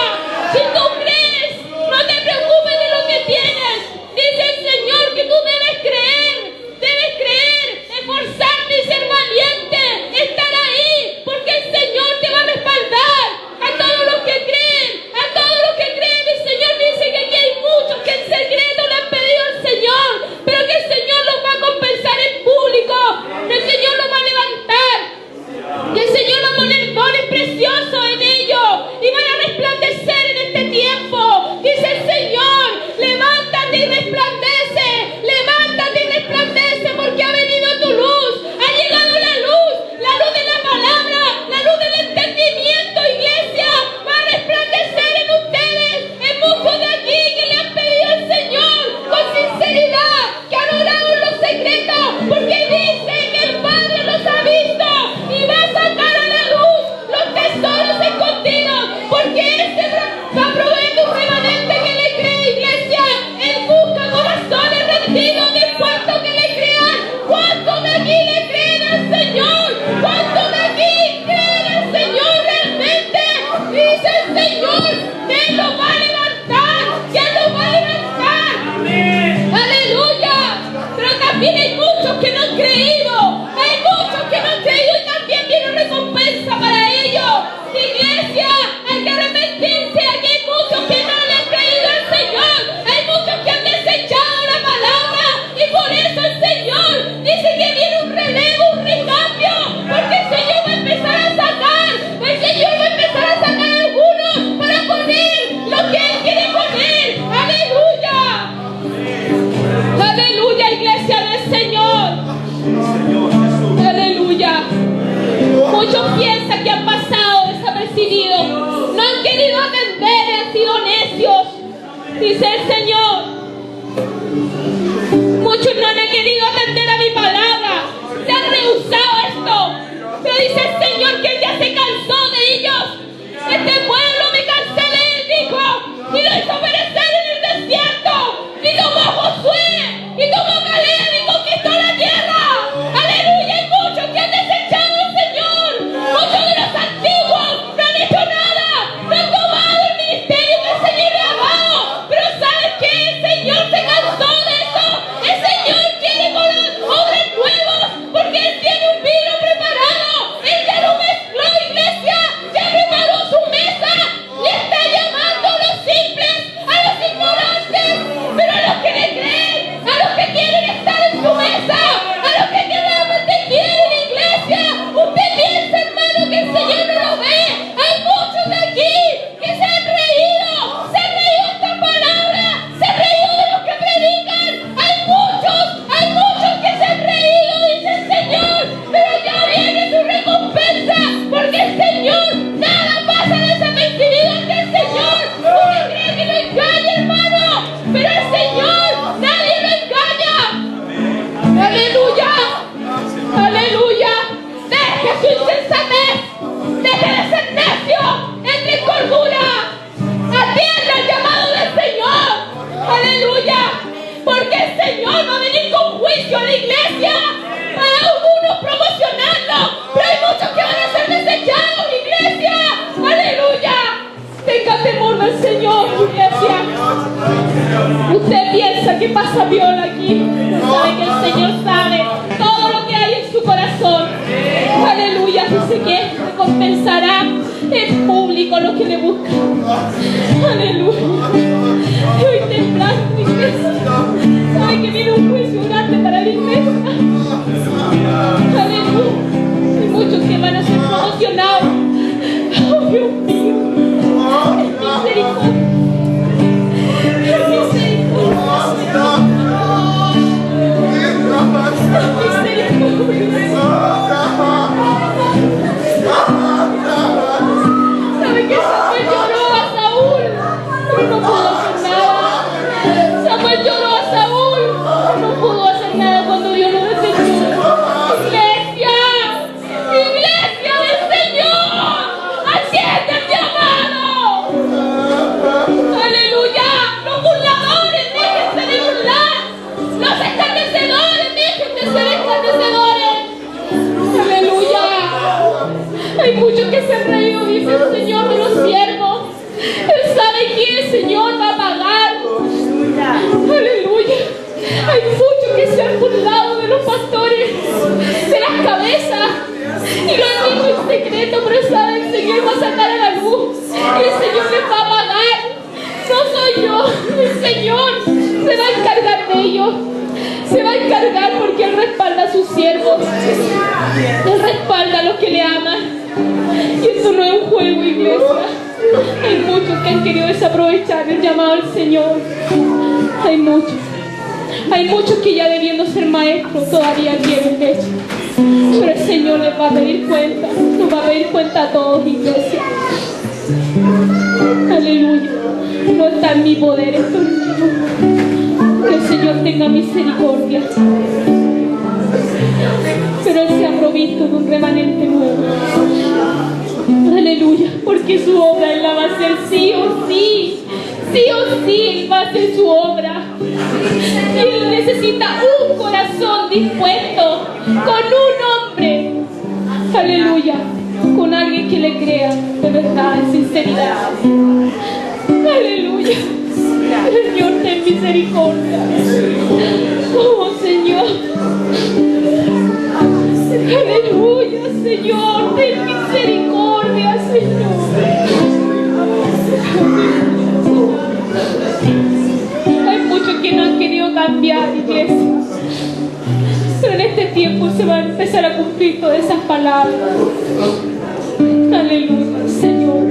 Si tú crees, no te preocupes de lo que tienes. Dice el Señor que tú debes creer, esforzarte y ser valiente, estar ahí, porque el Señor te va a respaldar. A todos los que creen, el Señor dice que aquí hay muchos que en secreto le han pedido al Señor, pero que el Señor los va a compensar en público, que el Señor los va a levantar, que el Señor va a poner dones preciosos en ellos y van a resplandecer en este tiempo. Dice el Señor, levántate y resplandece, porque ha venido tu luz, ha llegado la luz de la palabra, la luz del entendimiento, iglesia, va a resplandecer en ustedes, en muchos de aquí que le han pedido al Señor con sinceridad, que han orado en los secretos, porque dice que el Padre los ha visto y va a sacar a la luz los tesoros escondidos, porque este va a proveer un remanente que le cree, iglesia. Él busca corazones rendidos, dispuestos que le crean. ¿Cuántos de aquí le creen al Señor? ¿Cuántos de aquí creen al Señor realmente? Dice el Señor que Él lo va a levantar, que Él lo va a levantar. Aleluya. Pero también hay muchos que no han creído. Hay muchos que no han creído y también viene recompensa para ellos. Iglesia, hay que arrepentirse. Aquí hay muchos que no le han creído al Señor. Hay muchos que han desechado la palabra y por eso el Señor dice que viene un relevo, un recambio, porque el Señor va a empezar a sacar. El Señor va a empezar a sacar a algunos para poner lo que Él quiere poner. Aleluya. Aleluya, iglesia del Señor. Aleluya. Muchos piensan que han pasado desapercibidos, no han querido atender y han sido necios. Dice el Señor, muchos no han querido atender a mi palabra, se han rehusado esto, pero dice el Señor que Él ya se cansó de ellos. Este pueblo me cansé de él, dijo, y lo hizo perecer en el desierto, y tomó Josué, y tomó Caleb, y conquistó la tierra. Aleluya. Hay muchos que han desechado al Señor, muchos de los antiguos no han hecho nada, no han tomado el ministerio que el Señor le ha dado, pero ¿sabes qué? El Señor se cansó de eso. servicio a la iglesia, para algunos promocionarlo, pero hay muchos que van a ser desechados, iglesia. Aleluya. Tenga temor del Señor, iglesia. Usted piensa que pasa viola aquí, no sabe que el Señor sabe todo lo que hay en su corazón. Aleluya. Dice que recompensará en público lo que le buscan. Aleluya. Estoy temblando, iglesia. Sabe que viene un juicio grande para la iglesia. Aleluya. Hay muchos que van a ser promocionados. Oh, Dios mío. Es misericordia. Es misericordia. Es misericordia. ¿Sabe que Samuel lloró a Saúl? Pero no pudo hacer nada. Samuel lloró a Saúl, pero no pudo hacer nada cuando Dios lo desechó. ¡Iglesia! ¡Iglesia del Señor! ¡Atiende el llamado! ¡Aleluya! ¡Los burladores, déjense de burlar! ¡Los escarnecedores, dejen de ser escarnecedores! ¡Aleluya! Hay muchos que se han reído, dice el Señor, de los siervos. Él sabe que el Señor va a pagar. Aleluya. Hay muchos que se han burlado de los pastores, de las cabezas, y lo han dicho en secreto, pero saben, el Señor va a sacar a la luz. El Señor les va a pagar. No soy yo, el Señor se va a encargar de ellos. Se va a encargar porque Él respalda a sus siervos. Él respalda a los que le aman. Y esto no es un juego, iglesia. Hay muchos que han querido desaprovechar el llamado del Señor. Hay muchos. Hay muchos que ya debiendo ser maestros todavía quieren leche. Pero el Señor les va a pedir cuenta. Nos va a pedir cuenta a todos, iglesia. Aleluya. No está en mi poder esto, hermano. Que el Señor tenga misericordia. Pero Él se ha provisto de un remanente nuevo. Aleluya. Porque su obra Él la va a hacer sí o sí. Sí o sí Él va a hacer su obra. Y Él necesita un corazón dispuesto, con un hombre. Aleluya. Con alguien que le crea de verdad, en sinceridad. Aleluya. Señor, ten misericordia. Oh, Señor. Aleluya, Señor. Ten misericordia, Señor. Hay muchos que no han querido cambiar, iglesia. Pero en este tiempo se van a empezar a cumplir todas esas palabras. Aleluya, Señor.